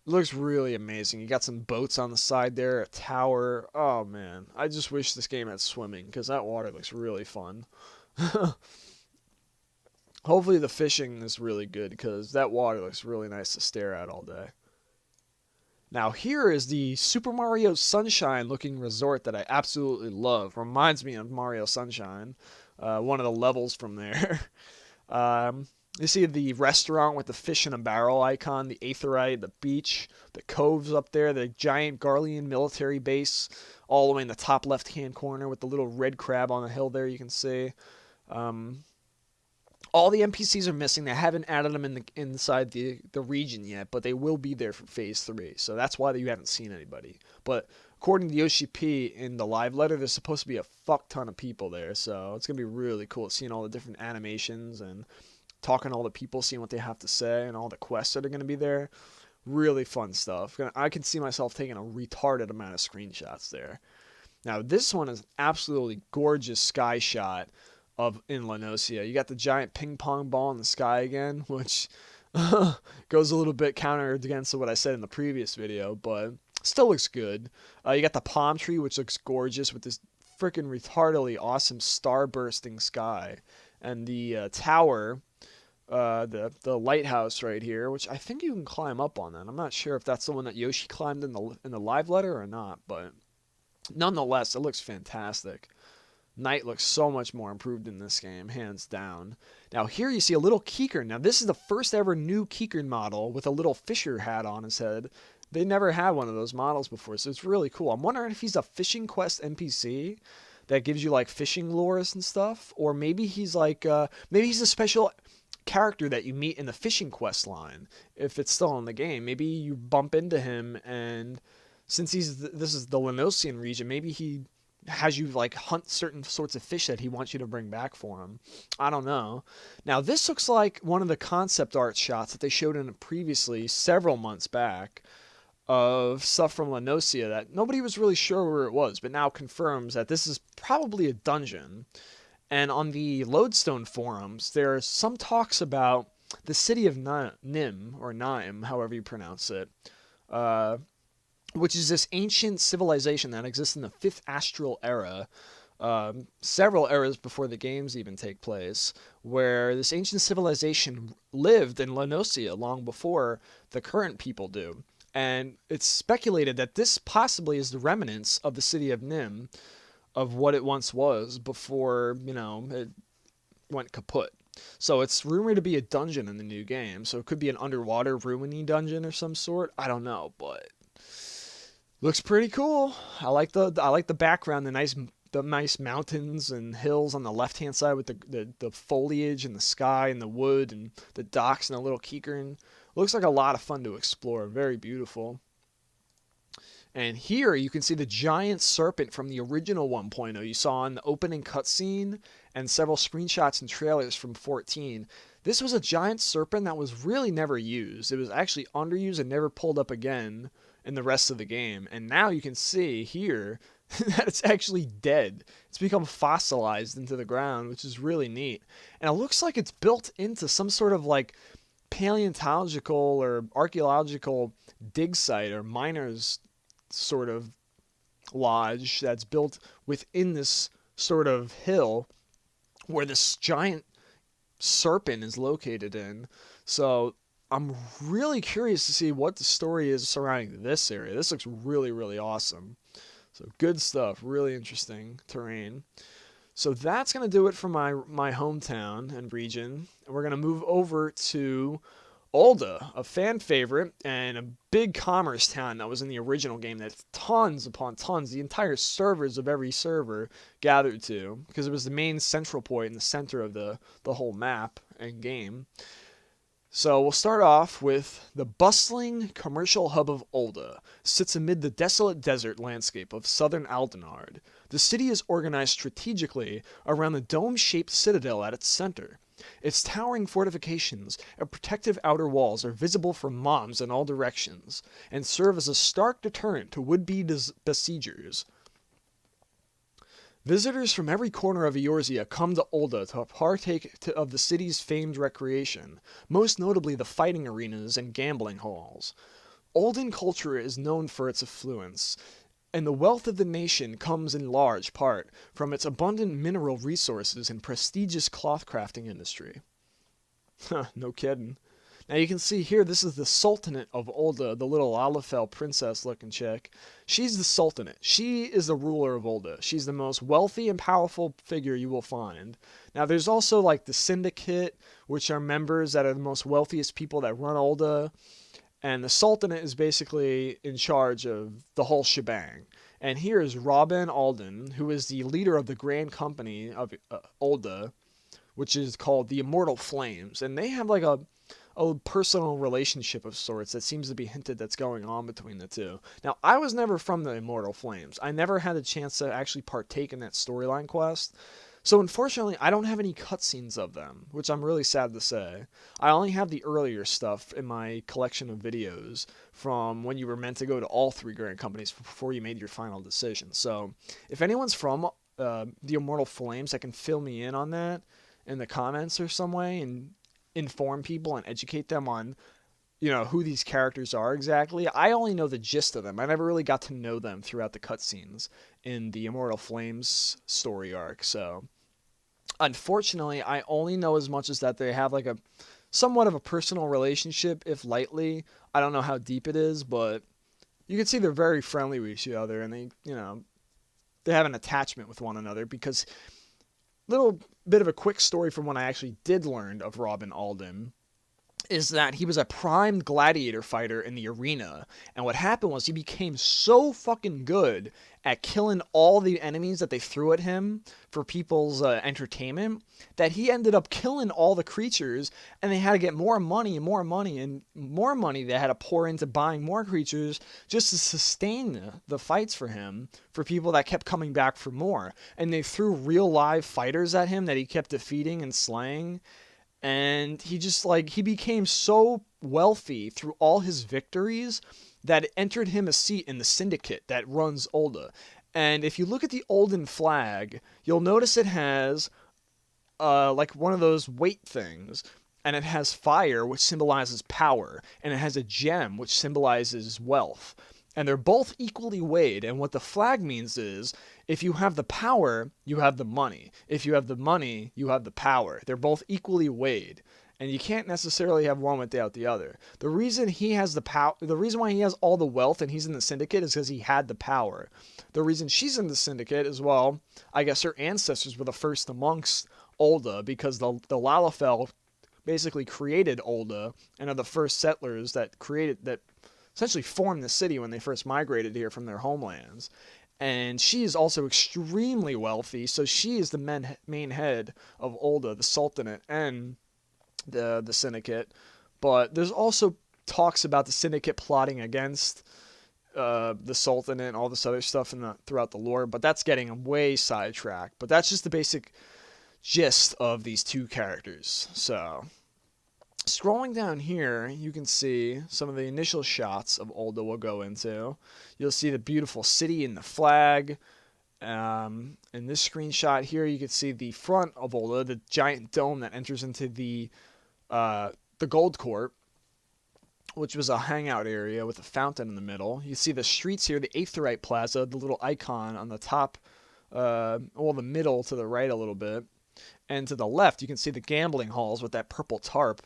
A: It looks really amazing. You got some boats on the side there, a tower. Oh man, I just wish this game had swimming because that water looks really fun. Hopefully the fishing is really good because that water looks really nice to stare at all day. Now here is the Super Mario Sunshine looking resort that I absolutely love. Reminds me of Mario Sunshine. One of the levels from there. You see the restaurant with the fish in a barrel icon, the aetheryte, the beach, the coves up there, the giant Garlean military base all the way in the top left-hand corner with the little red crab on the hill there you can see. All the NPCs are missing. They haven't added them inside the region yet, but they will be there for Phase 3. So that's why you haven't seen anybody. But according to Yoshi P in the live letter, there's supposed to be a fuck ton of people there. So it's going to be really cool seeing all the different animations and talking to all the people, seeing what they have to say, and all the quests that are going to be there. Really fun stuff. I can see myself taking a retarded amount of screenshots there. Now, this one is an absolutely gorgeous sky shot in Leonesia. You got the giant ping pong ball in the sky again, which goes a little bit counter against what I said in the previous video, but still looks good. You got the palm tree, which looks gorgeous with this freaking retardedly awesome star-bursting sky, and the tower, the lighthouse right here, which I think you can climb up on that. I'm not sure if that's the one that Yoshi climbed in the live letter or not, but nonetheless, it looks fantastic. Night looks so much more improved in this game, hands down. Now here you see a little Keekern. Now this is the first ever new Keekern model with a little fisher hat on his head. They never had one of those models before, so it's really cool. I'm wondering if he's a fishing quest NPC that gives you like fishing lures and stuff, or maybe he's like maybe he's a special character that you meet in the fishing quest line. If it's still in the game, maybe you bump into him, and since this is the Leonosian region, maybe he has you like hunt certain sorts of fish that he wants you to bring back for him. I don't know. Now this looks like one of the concept art shots that they showed in previously several months back of stuff from Leonesia that nobody was really sure where it was, but now confirms that this is probably a dungeon. And on the Lodestone forums, there's some talks about the city of Nim, or Naim, however you pronounce it, which is this ancient civilization that exists in the 5th Astral Era, several eras before the games even take place, where this ancient civilization lived in Leonesia long before the current people do. And it's speculated that this possibly is the remnants of the city of Nim, of what it once was before, it went kaput. So it's rumored to be a dungeon in the new game, so it could be an underwater ruiny dungeon or some sort. I don't know, but looks pretty cool. I like the background, the nice mountains and hills on the left-hand side with the foliage and the sky and the wood and the docks and the little Keekern. Looks like a lot of fun to explore. Very beautiful. And here you can see the giant serpent from the original 1.0 you saw in the opening cutscene and several screenshots and trailers from 14. This was a giant serpent that was really never used. It was actually underused and never pulled up again in the rest of the game. And now you can see here that it's actually dead. It's become fossilized into the ground, which is really neat. And it looks like it's built into some sort of like paleontological or archaeological dig site or miners sort of lodge that's built within this sort of hill where this giant serpent is located in. So I'm really curious to see what the story is surrounding this area. This looks really, really awesome. So good stuff. Really interesting terrain. So that's going to do it for my hometown and region. And we're going to move over to ul'dah, a fan favorite and a big commerce town that was in the original game that tons upon tons, the entire servers of every server gathered to, because it was the main central point in the center of the whole map and game. So we'll start off with the bustling commercial hub of ul'dah sits amid the desolate desert landscape of southern Aldenard. The city is organized strategically around the dome-shaped citadel at its center. Its towering fortifications and protective outer walls are visible from mobs in all directions, and serve as a stark deterrent to would-be besiegers. Visitors from every corner of Eorzea come to ul'dah to partake of the city's famed recreation, most notably the fighting arenas and gambling halls. Ul'dan culture is known for its affluence, and the wealth of the nation comes in large part from its abundant mineral resources and prestigious cloth crafting industry. No kidding. Now you can see here, this is the Sultanate of ul'dah, the little Lalafell princess-looking chick. She's the Sultanate. She is the ruler of ul'dah. She's the most wealthy and powerful figure you will find. Now there's also like the Syndicate, which are members that are the most wealthiest people that run ul'dah. And the Sultanate is basically in charge of the whole shebang. And here is Robin Alden, who is the leader of the Grand Company of ul'dah, which is called the Immortal Flames. And they have like a personal relationship of sorts that seems to be hinted that's going on between the two. Now, I was never from the Immortal Flames. I never had a chance to actually partake in that storyline quest. So unfortunately, I don't have any cutscenes of them, which I'm really sad to say. I only have the earlier stuff in my collection of videos from when you were meant to go to all 3 Grand Companies before you made your final decision. So if anyone's from the Immortal Flames that can fill me in on that in the comments or some way and inform people and educate them on, you know, who these characters are exactly. I only know the gist of them. I never really got to know them throughout the cutscenes in the Immortal Flames story arc. So unfortunately, I only know as much as that they have like a somewhat of a personal relationship, if lightly. I don't know how deep it is, but you can see they're very friendly with each other, and they, you know, they have an attachment with one another. Because little bit of a quick story from when I actually did learn of Robin Alden is that he was a primed gladiator fighter in the arena, and what happened was he became so fucking good at killing all the enemies that they threw at him for people's entertainment that he ended up killing all the creatures, and they had to get more money and more money and more money they had to pour into buying more creatures just to sustain the fights for him, for people that kept coming back for more. And they threw real live fighters at him that he kept defeating and slaying. And he just, like, he became so wealthy through all his victories that it entered him a seat in the syndicate that runs ul'dah. And if you look at the Ul'dan flag, you'll notice it has, like, one of those weight things. And it has fire, which symbolizes power. And it has a gem, which symbolizes wealth. And they're both equally weighed. And what the flag means is, if you have the power, you have the money. If you have the money, you have the power. They're both equally weighed. And you can't necessarily have one without the other. The reason he has the power, the reason why he has all the wealth and he's in the syndicate is because he had the power. The reason she's in the syndicate as well, I guess her ancestors were the first amongst ul'dah, because the Lalafell basically created ul'dah and are the first settlers that essentially formed the city when they first migrated here from their homelands. And she is also extremely wealthy, so she is the main head of ul'dah, the Sultanate, and the Syndicate. But there's also talks about the Syndicate plotting against the Sultanate and all this other stuff throughout the lore, but that's getting way sidetracked. But that's just the basic gist of these two characters. So scrolling down here, you can see some of the initial shots of ul'dah we'll go into. You'll see the beautiful city and the flag. In this screenshot here, you can see the front of ul'dah, the giant dome that enters into the Gold Court. which was a hangout area with a fountain in the middle. You see the streets here, the Aetherite Plaza, the little icon on the top, the middle to the right a little bit. And to the left, you can see the gambling halls with that purple tarp.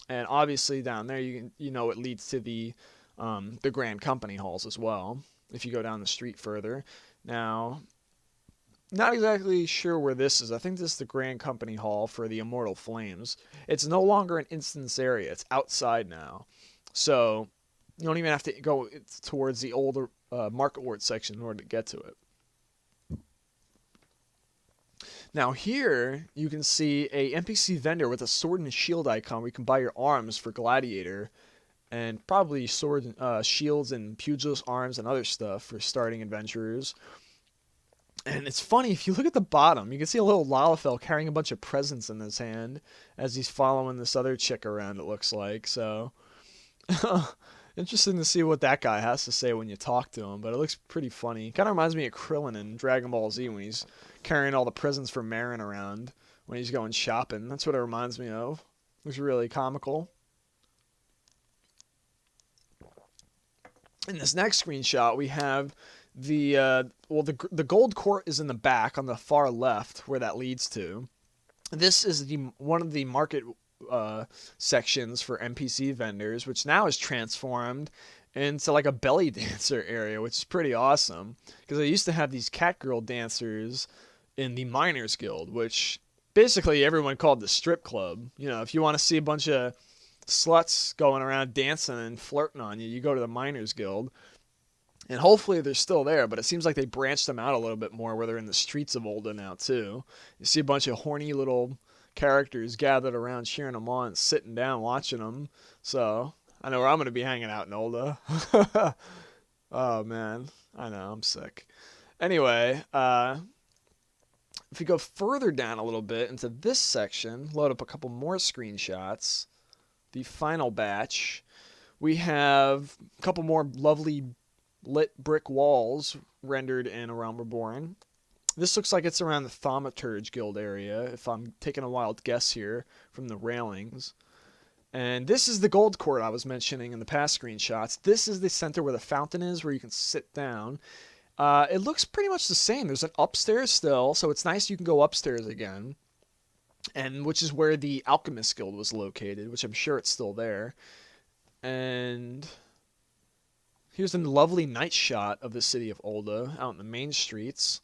A: And obviously down there, it leads to the Grand Company halls as well, if you go down the street further. Now, not exactly sure where this is. I think this is the Grand Company Hall for the Immortal Flames. It's no longer an instance area. It's outside now. So you don't even have to go towards the older Market Ward section in order to get to it. Now here you can see a NPC vendor with a sword and shield icon where you can buy your arms for Gladiator, and probably sword, shields and pugilist arms and other stuff for starting adventurers. And it's funny, if you look at the bottom, you can see a little Lalafell carrying a bunch of presents in his hand as he's following this other chick around, it looks like. So, interesting to see what that guy has to say when you talk to him, but it looks pretty funny. Kind of reminds me of Krillin in Dragon Ball Z when he's carrying all the presents for Marin around when he's going shopping. That's what it reminds me of. Looks really comical. In this next screenshot, we have the gold court is in the back on the far left where that leads to. This is one of the market sections for NPC vendors, which now is transformed into like a belly dancer area, which is pretty awesome. Because I used to have these cat girl dancers in the Miners Guild, which basically everyone called the strip club. You know, if you want to see a bunch of sluts going around dancing and flirting on you, you go to the Miners Guild. And hopefully they're still there, but it seems like they branched them out a little bit more where they're in the streets of ul'dah now too. You see a bunch of horny little characters gathered around cheering them on, sitting down watching them. So I know where I'm going to be hanging out in ul'dah. Oh man, I know, I'm sick. Anyway, if we go further down a little bit into this section, load up a couple more screenshots, the final batch, we have a couple more lovely lit brick walls rendered in A Realm Reborn. This looks like it's around the Thaumaturge Guild area, if I'm taking a wild guess here from the railings. And this is the gold court I was mentioning in the past screenshots. This is the center where the fountain is, where you can sit down. It looks pretty much the same. There's an upstairs still, so it's nice you can go upstairs again. And which is where the Alchemist Guild was located, which I'm sure it's still there. And here's a lovely night shot of the city of ul'dah out in the main streets.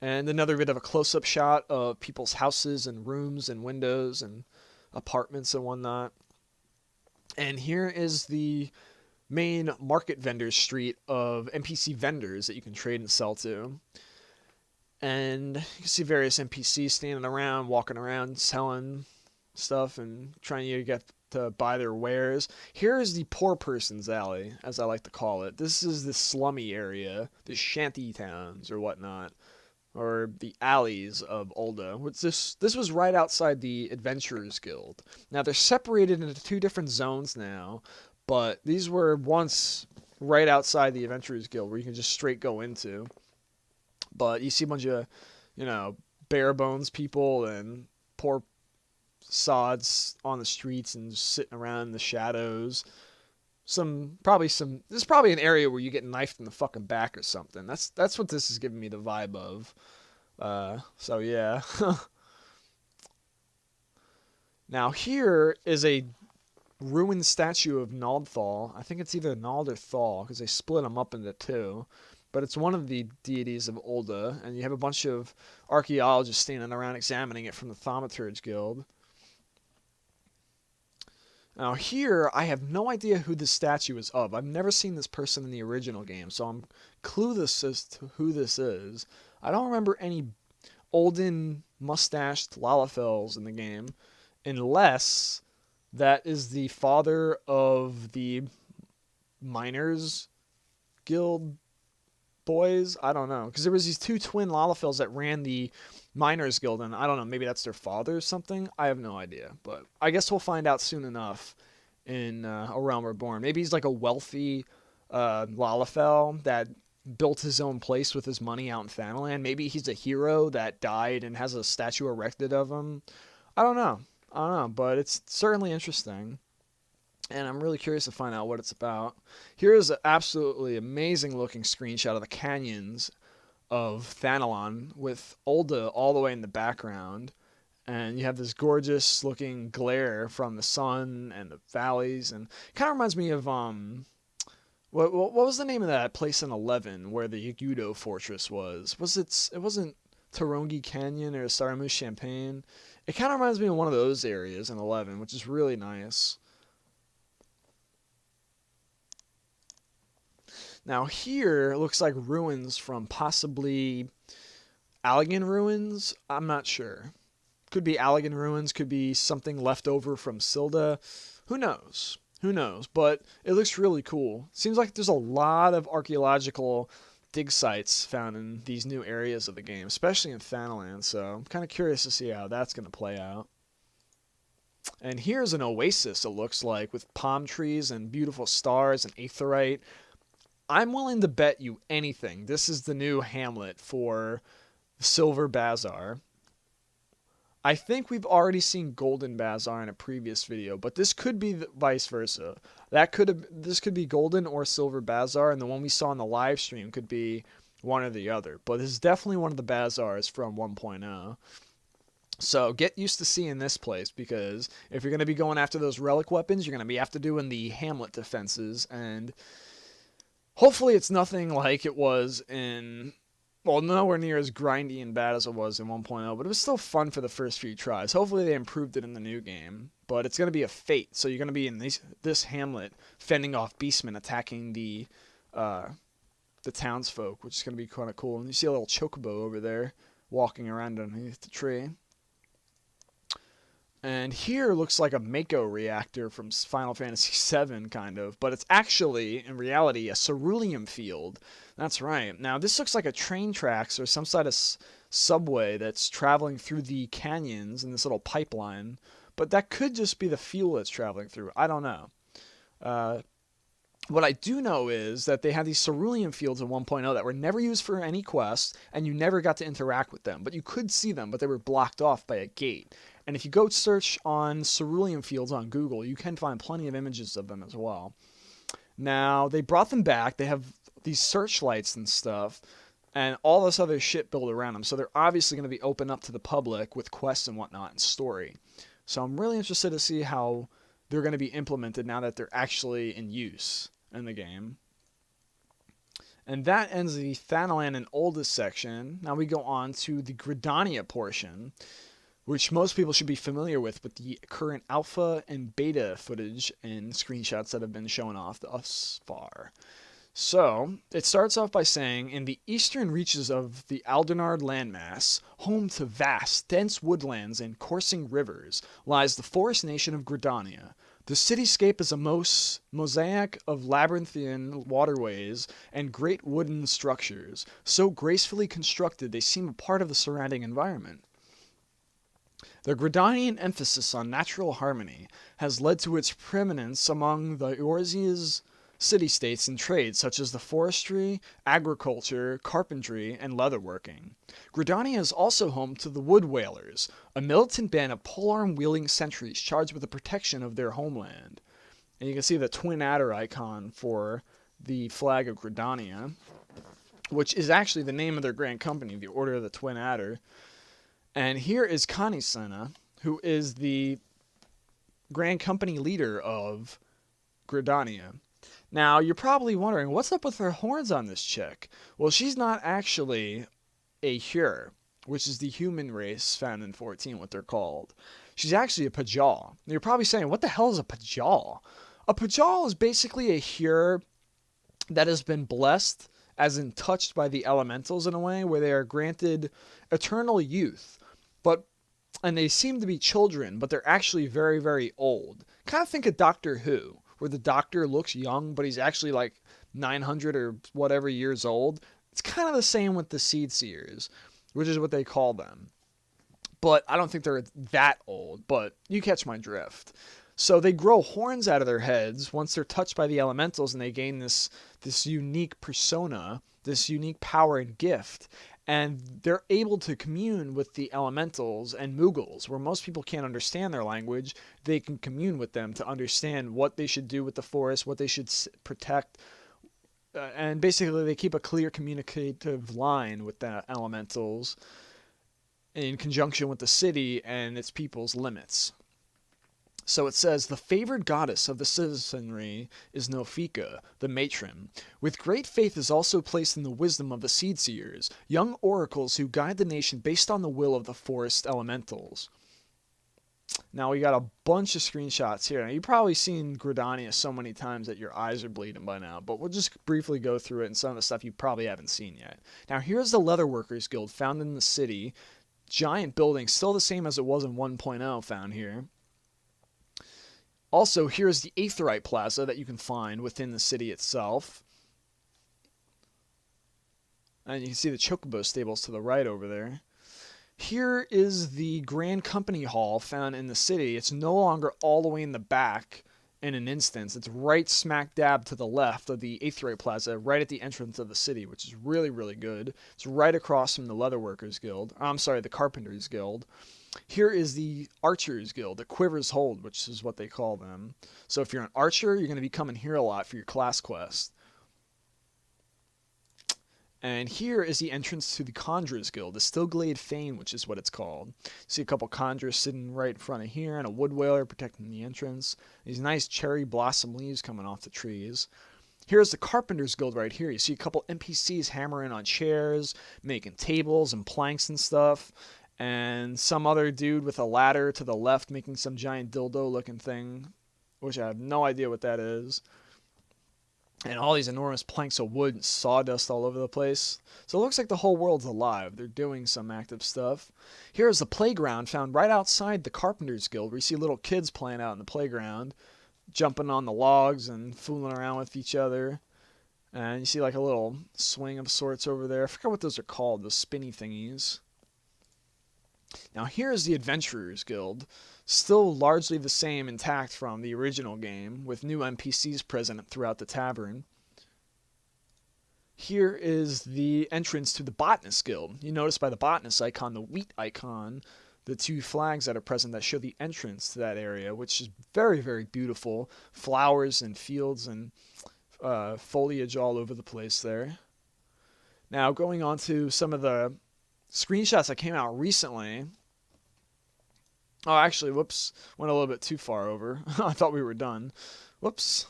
A: And another bit of a close-up shot of people's houses and rooms and windows and apartments and whatnot. And here is the main market vendor street of NPC vendors that you can trade and sell to. And you can see various NPCs standing around, walking around, selling stuff and trying to get to buy their wares. Here is the poor person's alley, as I like to call it. This is the slummy area, the shanty towns or whatnot, or the alleys of ul'dah. This was right outside the Adventurers Guild. Now they're separated into two different zones now, but these were once right outside the Adventurers Guild where you can just straight go into. But you see a bunch of, bare bones people and poor sods on the streets and just sitting around in the shadows. This is probably an area where you get knifed in the fucking back or something. That's what this is giving me the vibe of. So yeah. Now here is a ruined statue of Nald'thal. I think it's either Nald or Thal because they split them up into two. But it's one of the deities of ul'dah, and you have a bunch of archaeologists standing around examining it from the Thaumaturge Guild. Now here, I have no idea who this statue is of. I've never seen this person in the original game, so I'm clueless as to who this is. I don't remember any olden mustached Lalafells in the game, unless that is the father of the Miners Guild boys. I don't know, because there was these two twin Lalafells that ran the Miners Guild, and I don't know, maybe that's their father or something. I have no idea, but I guess we'll find out soon enough in A Realm Reborn. Maybe he's like a wealthy Lalafell that built his own place with his money out in Thanalan. Maybe he's a hero that died and has a statue erected of him. I don't know, but it's certainly interesting. and I'm really curious to find out what it's about. Here is an absolutely amazing looking screenshot of the canyons of Thanalon with ul'dah all the way in the background. And you have this gorgeous looking glare from the sun and the valleys, and it kind of reminds me of what was the name of that place in 11 where the Yagudo fortress was? It wasn't Tarongi Canyon or Saramu Champagne. It kind of reminds me of one of those areas in 11, which is really nice. Now here looks like ruins from possibly Allegan ruins. I'm not sure. Could be Allegan ruins, could be something left over from Silda. Who knows? Who knows? But it looks really cool. Seems like there's a lot of archaeological dig sites found in these new areas of the game, especially in Thanalan, so I'm kind of curious to see how that's going to play out. And here's an oasis, it looks like, with palm trees and beautiful stars and aetheryte. I'm willing to bet you anything this is the new hamlet for Silver Bazaar. I think we've already seen Golden Bazaar in a previous video, but this could be vice versa. This could be Golden or Silver Bazaar, and the one we saw in the live stream could be one or the other. But this is definitely one of the Bazaars from 1.0. So get used to seeing this place, because if you're going to be going after those relic weapons, you're going to be after doing the hamlet defenses, and hopefully it's nothing like it was in... Well, nowhere near as grindy and bad as it was in 1.0, but it was still fun for the first few tries. Hopefully they improved it in the new game, but it's going to be a fate. So you're going to be in this hamlet fending off beastmen attacking the townsfolk, which is going to be kind of cool. And you see a little chocobo over there walking around underneath the tree. And here looks like a Mako reactor from Final Fantasy VII, kind of, but it's actually, in reality, a ceruleum field. That's right. Now, this looks like a train tracks or some sort of subway that's traveling through the canyons in this little pipeline, but that could just be the fuel it's traveling through. I don't know. What I do know is that they had these ceruleum fields in 1.0 that were never used for any quest, and you never got to interact with them. But you could see them, but they were blocked off by a gate. And if you go search on ceruleum fields on Google, you can find plenty of images of them as well. Now, they brought them back. They have these searchlights and stuff, and all this other shit built around them. So they're obviously going to be open up to the public with quests and whatnot and story. So I'm really interested to see how they're going to be implemented now that they're actually in use in the game. And that ends the Thanalan and ul'dah section. Now we go on to the Gridania portion, which most people should be familiar with the current alpha and beta footage and screenshots that have been shown off thus far. So, it starts off by saying, in the eastern reaches of the Aldernard landmass, home to vast, dense woodlands and coursing rivers, lies the forest nation of Gridania. The cityscape is a mosaic of labyrinthian waterways and great wooden structures, so gracefully constructed they seem a part of the surrounding environment. The Gridanian emphasis on natural harmony has led to its preeminence among the Eorzea's city-states and trades such as the forestry, agriculture, carpentry, and leatherworking. Gridania is also home to the Wood Whalers, a militant band of polearm-wielding sentries charged with the protection of their homeland. And you can see the twin adder icon for the flag of Gridania, which is actually the name of their grand company, the Order of the Twin Adder. And here is Kanisena, who is the grand company leader of Gridania. Now, you're probably wondering, what's up with her horns on this chick? Well, she's not actually a Hyur, which is the human race found in 14, what they're called. She's actually a Pajal. You're probably saying, what the hell is a Pajal? A Pajal is basically a Hyur that has been blessed, as in touched by the elementals in a way, where they are granted eternal youth. And they seem to be children, but they're actually very, very old. Kind of think of Doctor Who, where the Doctor looks young, but he's actually like 900 or whatever years old. It's kind of the same with the Seed Seers, which is what they call them. But I don't think they're that old, but you catch my drift. So they grow horns out of their heads once they're touched by the elementals, and they gain this unique persona, this unique power and gift. and they're able to commune with the elementals and Muggles, where most people can't understand their language. They can commune with them to understand what they should do with the forest, what they should protect, and basically they keep a clear communicative line with the elementals in conjunction with the city and its people's limits. So it says, the favored goddess of the citizenry is Nofika, the matron. With great faith is also placed in the wisdom of the seed seers, young oracles who guide the nation based on the will of the forest elementals. Now we got a bunch of screenshots here. Now, you've probably seen Gridania so many times that your eyes are bleeding by now, but we'll just briefly go through it and some of the stuff you probably haven't seen yet. Now here's the Leatherworkers Guild found in the city. Giant building, still the same as it was in 1.0 found here. Also, here's the Aetheryte Plaza that you can find within the city itself. And you can see the Chocobo stables to the right over there. Here is the Grand Company Hall found in the city. It's no longer all the way in the back in an instance. It's right smack dab to the left of the Aetheryte Plaza, right at the entrance of the city, which is really, really good. It's right across from the Leatherworkers Guild. I'm sorry, the Carpenters Guild. Here is the Archers Guild, the Quiver's Hold, which is what they call them. So if you're an archer, you're going to be coming here a lot for your class quest. And here is the entrance to the Conjurers Guild, the Stillglade Fane, which is what it's called. See a couple conjurers sitting right in front of here, and a wood whaler protecting the entrance. These nice cherry blossom leaves coming off the trees. Here's the Carpenters Guild right here. You see a couple NPCs hammering on chairs, making tables and planks and stuff. And some other dude with a ladder to the left making some giant dildo looking thing, which I have no idea what that is. And all these enormous planks of wood and sawdust all over the place. So it looks like the whole world's alive. They're doing some active stuff. Here's the playground found right outside the Carpenters Guild, where you see little kids playing out in the playground, jumping on the logs and fooling around with each other. And you see like a little swing of sorts over there. I forget what those are called, those spinny thingies. Now here's the Adventurers Guild, still largely the same intact from the original game, with new NPCs present throughout the tavern. Here is the entrance to the Botanist Guild. You notice by the Botanist icon, the wheat icon, the two flags that are present that show the entrance to that area, which is very, very beautiful. Flowers and fields and foliage all over the place there. Now going on to some of the screenshots that came out recently. Oh, actually, whoops. Went a little bit too far over. I thought we were done. Whoops.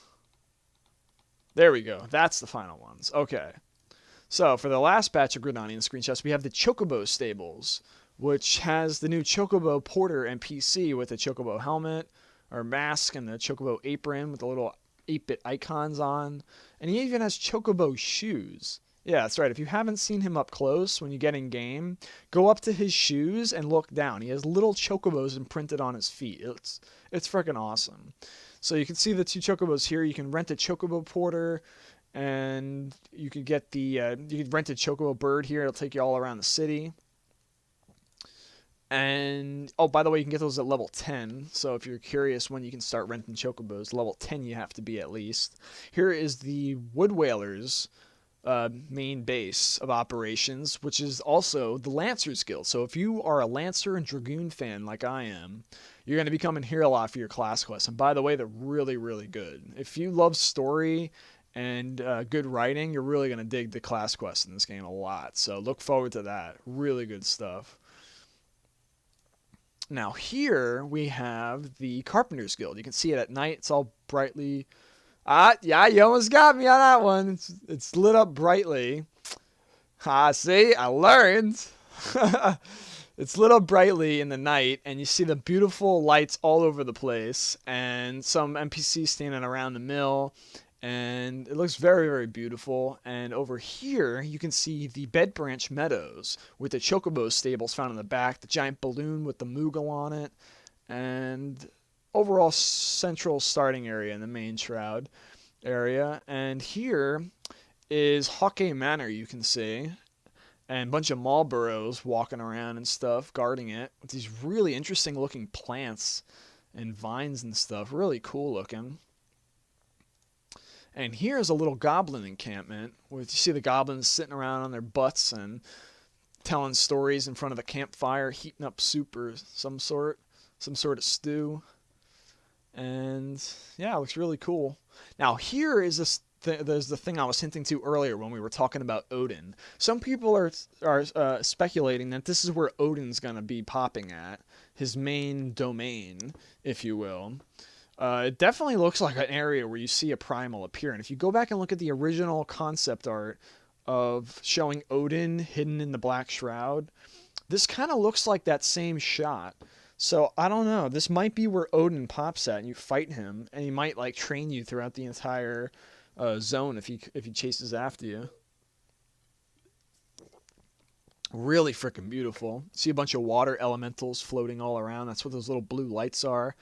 A: There we go. That's the final ones. Okay. So, for the last batch of Gridanian screenshots, we have the Chocobo Stables, which has the new Chocobo Porter NPC with a Chocobo helmet, or mask, and the Chocobo apron with the little 8-bit icons on. And he even has Chocobo shoes. Yeah, that's right. If you haven't seen him up close when you get in game, go up to his shoes and look down. He has little chocobos imprinted on his feet. It's freaking awesome. So you can see the two chocobos here. You can rent a Chocobo Porter, and you can get the you can rent a Chocobo Bird here. It'll take you all around the city. And oh, by the way, you can get those at level 10. So if you're curious when you can start renting chocobos, level 10 you have to be at least. Here is the Wood Whalers main base of operations, which is also the Lancers Guild. So if you are a Lancer and Dragoon fan like I am, you're going to be coming here a lot for your class quests. And by the way, they're really, really good. If you love story and good writing, you're really going to dig the class quests in this game a lot. So look forward to that. Really good stuff. Now here we have the Carpenters Guild. You can see it at night. It's all brightly... yeah, you almost got me on that one. It's lit up brightly. See, I learned. It's lit up brightly in the night, and you see the beautiful lights all over the place, and some NPCs standing around the mill, and it looks very, very beautiful. And over here, you can see the Bed Branch Meadows with the Chocobo stables found in the back, the giant balloon with the Moogle on it, and overall central starting area in the main shroud area. And here is Hawkeye Manor, you can see, and a bunch of Marlboros walking around and stuff, guarding it, with these really interesting looking plants and vines and stuff. Really cool looking. And here's a little goblin encampment, where you see the goblins sitting around on their butts and telling stories in front of the campfire, heating up soup or some sort of stew. And yeah, it looks really cool. Now here is there's the thing I was hinting to earlier when we were talking about Odin. Some people are speculating that this is where Odin's gonna be popping at, his main domain, if you will. It definitely looks like an area where you see a primal appear. And if you go back and look at the original concept art of showing Odin hidden in the Black Shroud, this kind of looks like that same shot. So I don't know. This might be where Odin pops at, and you fight him, and he might like train you throughout the entire zone if he chases after you. Really freaking beautiful. See a bunch of water elementals floating all around. That's what those little blue lights are.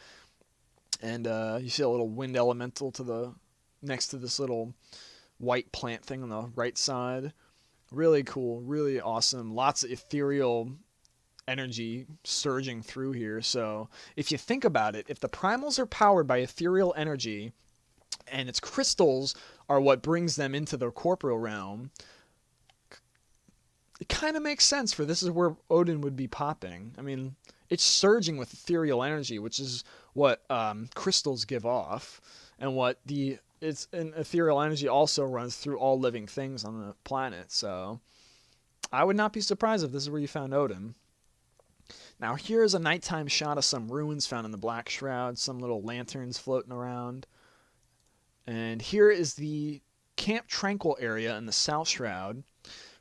A: And you see a little wind elemental to the next to this little white plant thing on the right side. Really cool, really awesome. Lots of ethereal energy surging through here. So if you think about it, if the primals are powered by ethereal energy and its crystals are what brings them into the corporeal realm, it kind of makes sense for this is where Odin would be popping. I mean, it's surging with ethereal energy, which is what crystals give off, and what an ethereal energy also runs through all living things on the planet. So I would not be surprised if this is where you found Odin. Now here's a nighttime shot of some ruins found in the Black Shroud, some little lanterns floating around. And here is the Camp Tranquil area in the South Shroud.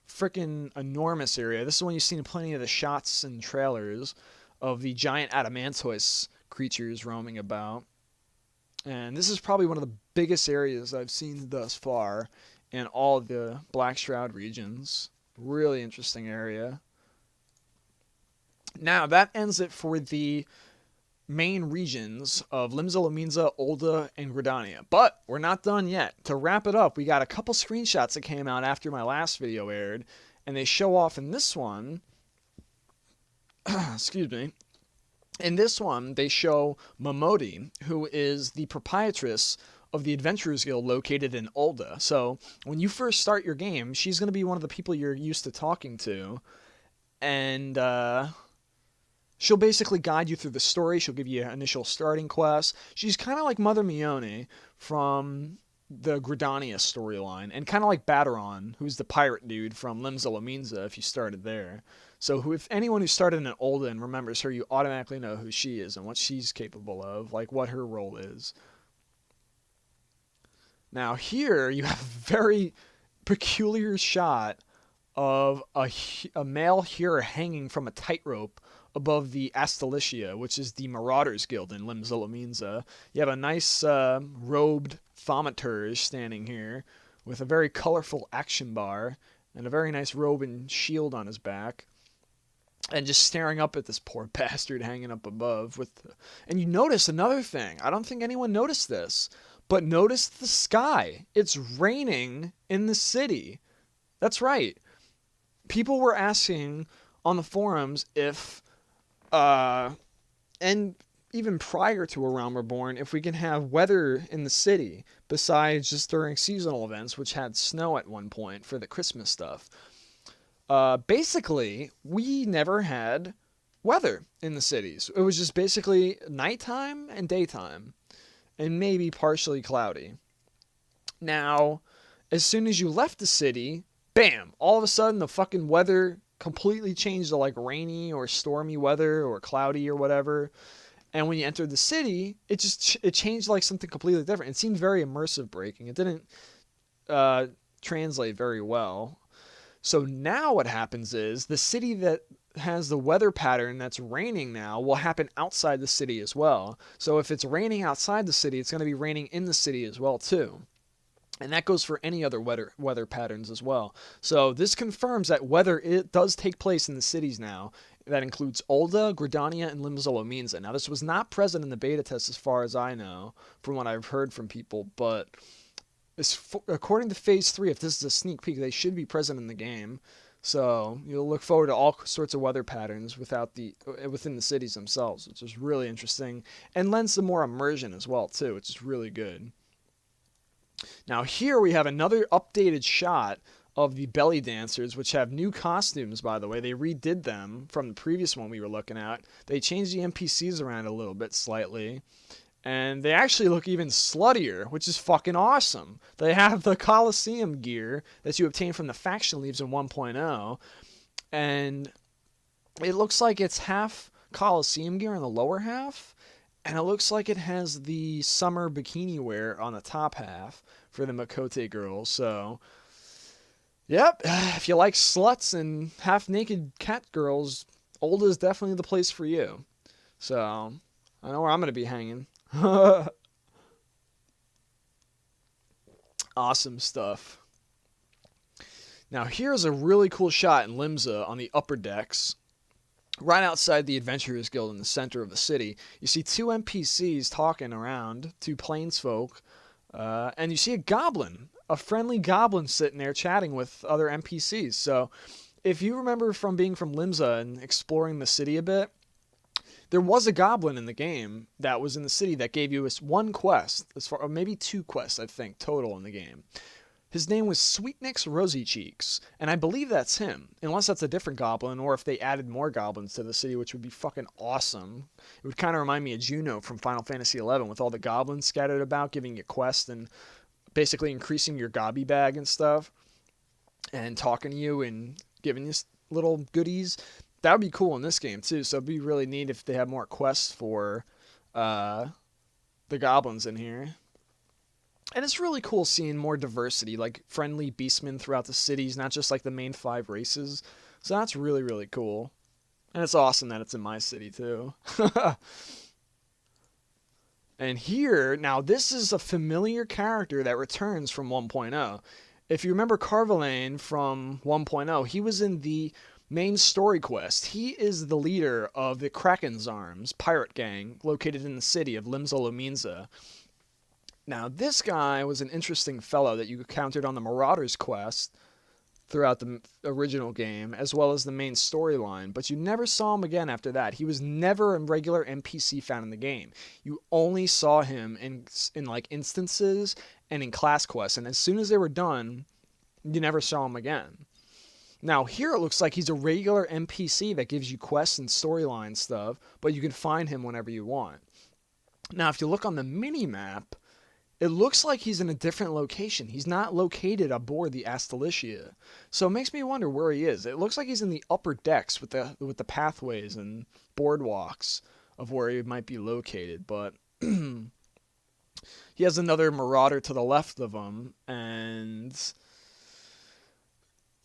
A: Freaking enormous area. This is when you've seen plenty of the shots and trailers of the giant adamantoise creatures roaming about. And this is probably one of the biggest areas I've seen thus far in all of the Black Shroud regions. Really interesting area. Now, that ends it for the main regions of Limsa Lominsa, ul'dah, and Gridania. But we're not done yet. To wrap it up, we got a couple screenshots that came out after my last video aired, and they show off in this one, excuse me, in this one they show Momodi, who is the proprietress of the Adventurers Guild located in ul'dah. So when you first start your game, she's going to be one of the people you're used to talking to, and she'll basically guide you through the story. She'll give you an initial starting quest. She's kind of like Mother Mione from the Gridania storyline, and kind of like Bateron, who's the pirate dude from Limsa Lominsa if you started there. So if anyone who started in ul'dah and remembers her, you automatically know who she is and what she's capable of, like what her role is. Now here you have a very peculiar shot of a male hero hanging from a tightrope above the Astalicia, which is the Marauders Guild in Limsa Lominsa. You have a nice robed thaumaturge standing here with a very colorful action bar and a very nice robe and shield on his back, and just staring up at this poor bastard hanging up above. And you notice another thing. I don't think anyone noticed this, but notice the sky. It's raining in the city. That's right. People were asking on the forums if and even prior to A Realm Reborn, if we can have weather in the city besides just during seasonal events, which had snow at one point for the Christmas stuff. Basically, we never had weather in the cities. It was just basically nighttime and daytime, and maybe partially cloudy. Now, as soon as you left the city, bam, all of a sudden the fucking weather completely changed to like rainy or stormy weather or cloudy or whatever. And when you entered the city, it changed like something completely different. It seemed very immersive breaking. It didn't translate very well. So now what happens is the city that has the weather pattern that's raining now will happen outside the city as well. So if it's raining outside the city, it's going to be raining in the city as well too. And that goes for any other weather patterns as well. So this confirms that weather it does take place in the cities now. That includes ul'dah, Gridania, and Limsa Lominsa. Now this was not present in the beta test as far as I know, from what I've heard from people, but according to Phase 3, if this is a sneak peek, they should be present in the game. So you'll look forward to all sorts of weather patterns within the cities themselves, which is really interesting, and lends some more immersion as well too, which is really good. Now here we have another updated shot of the belly dancers, which have new costumes, by the way. They redid them from the previous one we were looking at. They changed the NPCs around a little bit slightly. And they actually look even sluttier, which is fucking awesome. They have the Coliseum gear that you obtain from the faction leaves in 1.0. And it looks like it's half Coliseum gear in the lower half. And it looks like it has the summer bikini wear on the top half for the Makote girls. So, yep, if you like sluts and half-naked cat girls, ul'dah is definitely the place for you. So, I know where I'm going to be hanging. Awesome stuff. Now, here's a really cool shot in Limsa on the upper decks. Right outside the Adventurers Guild in the center of the city, you see two NPCs talking around, two plainsfolk, and you see a goblin, a friendly goblin sitting there chatting with other NPCs. So, if you remember from being from Limsa and exploring the city a bit, there was a goblin in the game that was in the city that gave you this one quest, or maybe two quests, I think, total in the game. His name was Sweetnick's Rosy Cheeks, and I believe that's him, unless that's a different goblin, or if they added more goblins to the city, which would be fucking awesome. It would kind of remind me of Juno from Final Fantasy XI, with all the goblins scattered about, giving you quests and basically increasing your gobby bag and stuff, and talking to you and giving you little goodies. That would be cool in this game, too, so it'd be really neat if they had more quests for the goblins in here. And it's really cool seeing more diversity, like friendly beastmen throughout the cities, not just like the main 5 races. So that's really, really cool. And it's awesome that it's in my city, too. And here, now this is a familiar character that returns from 1.0. If you remember Carvalane from 1.0, he was in the main story quest. He is the leader of the Kraken's Arms pirate gang located in the city of Limsa Lominsa. Now, this guy was an interesting fellow that you encountered on the Marauders quest throughout the original game, as well as the main storyline, but you never saw him again after that. He was never a regular NPC found in the game. You only saw him in like instances and in class quests, and as soon as they were done, you never saw him again. Now, here it looks like he's a regular NPC that gives you quests and storyline stuff, but you can find him whenever you want. Now, if you look on the mini-map, it looks like he's in a different location. He's not located aboard the Astalicia. So it makes me wonder where he is. It looks like he's in the upper decks with the pathways and boardwalks of where he might be located. But he has another marauder to the left of him. And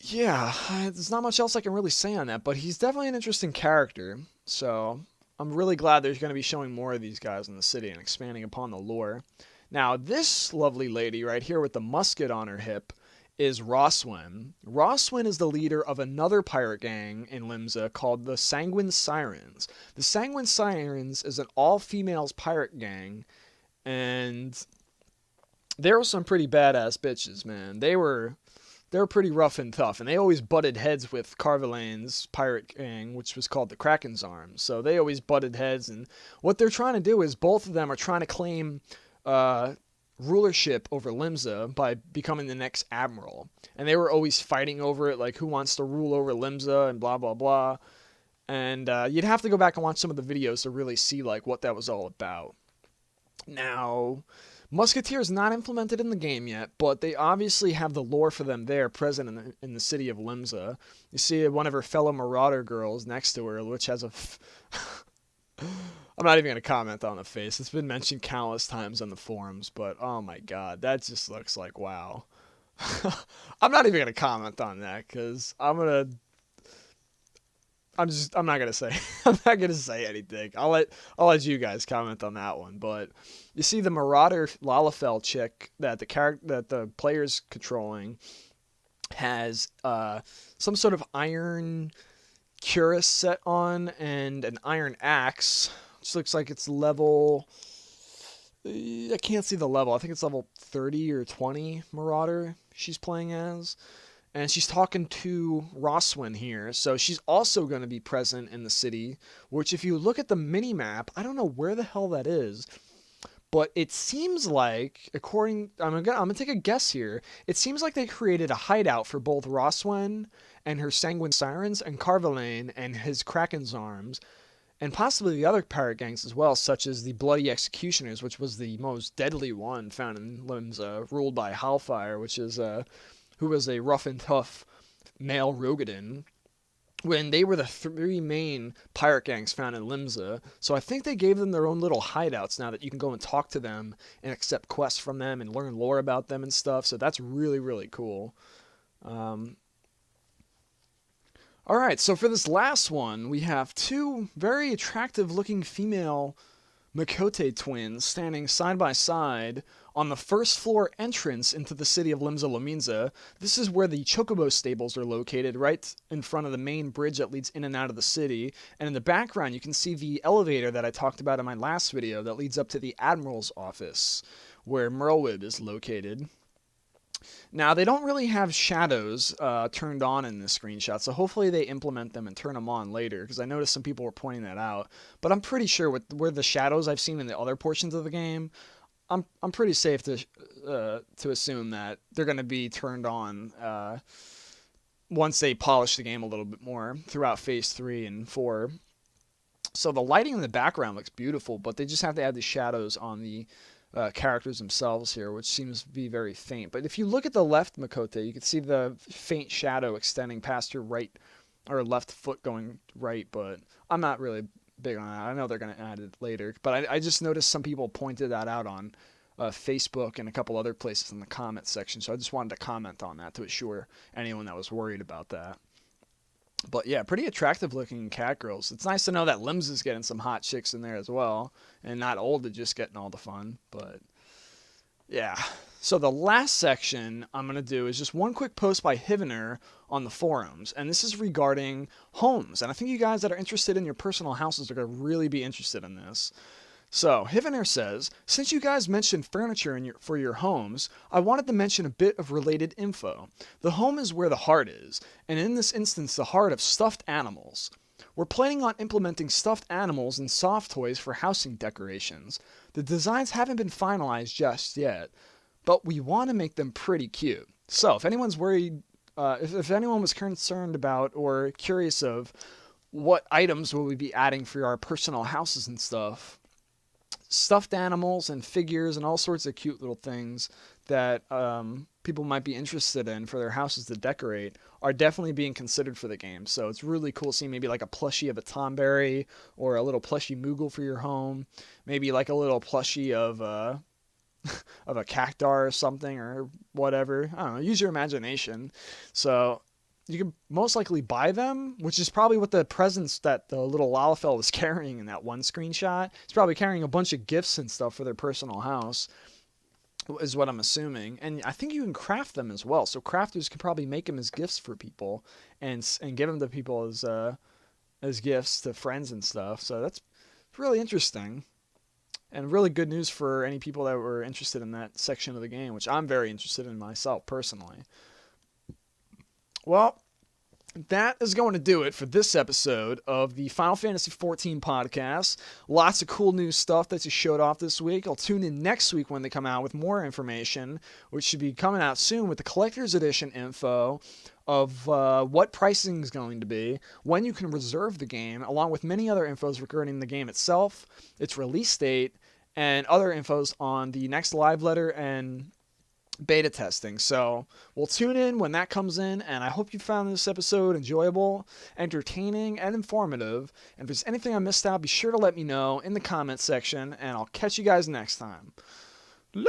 A: yeah, there's not much else I can really say on that. But he's definitely an interesting character. So I'm really glad they're going to be showing more of these guys in the city and expanding upon the lore. Now, this lovely lady right here with the musket on her hip is Roswin. Roswin is the leader of another pirate gang in Limsa called the Sanguine Sirens. The Sanguine Sirens is an all-females pirate gang, and they were some pretty badass bitches, man. They were pretty rough and tough, and they always butted heads with Carvalane's pirate gang, which was called the Kraken's Arms. So they always butted heads, and what they're trying to do is both of them are trying to claim rulership over Limsa by becoming the next admiral, and they were always fighting over it, like who wants to rule over Limsa and blah blah blah. And you'd have to go back and watch some of the videos to really see like what that was all about. Now, Musketeer is not implemented in the game yet, but they obviously have the lore for them there present in the city of Limsa. You see one of her fellow Marauder girls next to her, which has a I'm not even going to comment on the face. It's been mentioned countless times on the forums, but oh my god, that just looks like wow. I'm not even going to comment on that because I'm not going to say I'm not going to say anything. I'll let you guys comment on that one. But you see the Marauder Lalafell chick that the player's controlling has some sort of iron cuirass set on and an iron axe. Which looks like it's level... I can't see the level. I think it's level 30 or 20 Marauder she's playing as. And she's talking to Roswin here. So she's also going to be present in the city. Which if you look at the mini-map, I don't know where the hell that is. But it seems like, I'm gonna take a guess here. It seems like they created a hideout for both Roswen and her Sanguine Sirens, and Carvalane and his Kraken's Arms, and possibly the other pirate gangs as well, such as the Bloody Executioners, which was the most deadly one found in Limsa, ruled by Hellfire, who was a rough and tough male Rogadin, when they were the three main pirate gangs found in Limsa. So I think they gave them their own little hideouts now that you can go and talk to them and accept quests from them and learn lore about them and stuff. So that's really, really cool. Alright, so for this last one, we have two very attractive looking female Makote twins standing side by side on the first floor entrance into the city of Limsa Lominsa. This is where the Chocobo stables are located, right in front of the main bridge that leads in and out of the city. And in the background, you can see the elevator that I talked about in my last video that leads up to the Admiral's office, where Merlwyb is located. Now, they don't really have shadows turned on in this screenshot, so hopefully they implement them and turn them on later, because I noticed some people were pointing that out. But I'm pretty sure with the shadows I've seen in the other portions of the game, I'm pretty safe to assume that they're going to be turned on once they polish the game a little bit more throughout Phase 3 and 4. So the lighting in the background looks beautiful, but they just have to add the shadows on the characters themselves here, which seems to be very faint. But if you look at the left Makote, you can see the faint shadow extending past your right or left foot going right, but I'm not really big on that. I know they're going to add it later, but I just noticed some people pointed that out on Facebook and a couple other places in the comment section, so I just wanted to comment on that to assure anyone that was worried about that. But yeah, pretty attractive looking cat girls. It's nice to know that Lims is getting some hot chicks in there as well, and not ul'dah just getting all the fun. But yeah, so the last section I'm going to do is just one quick post by Hivener on the forums, and this is regarding homes. And I think you guys that are interested in your personal houses are going to really be interested in this. So, Hivener says, since you guys mentioned furniture for your homes, I wanted to mention a bit of related info. The home is where the heart is, and in this instance the heart of stuffed animals. We're planning on implementing stuffed animals and soft toys for housing decorations. The designs haven't been finalized just yet, but we want to make them pretty cute. So, if anyone's worried, if anyone was concerned about or curious of what items will we be adding for our personal houses and stuff, stuffed animals and figures and all sorts of cute little things that people might be interested in for their houses to decorate are definitely being considered for the game. So it's really cool seeing maybe like a plushie of a Tomberry or a little plushie Moogle for your home. Maybe like a little plushie of a Cactar or something or whatever. I don't know. Use your imagination. So you can most likely buy them, which is probably what the presents that the little Lalafell was carrying in that one screenshot. He's probably carrying a bunch of gifts and stuff for their personal house, is what I'm assuming. And I think you can craft them as well. So crafters can probably make them as gifts for people and give them to people as gifts to friends and stuff. So that's really interesting. And really good news for any people that were interested in that section of the game, which I'm very interested in myself personally. Well, that is going to do it for this episode of the Final Fantasy XIV podcast. Lots of cool new stuff that just showed off this week. I'll tune in next week when they come out with more information, which should be coming out soon with the Collector's Edition info of what pricing is going to be, when you can reserve the game, along with many other infos regarding the game itself, its release date, and other infos on the next live letter and beta testing. So we'll tune in when that comes in, and I hope you found this episode enjoyable, entertaining, and informative. And if there's anything I missed out, be sure to let me know in the comments section, and I'll catch you guys next time. Later!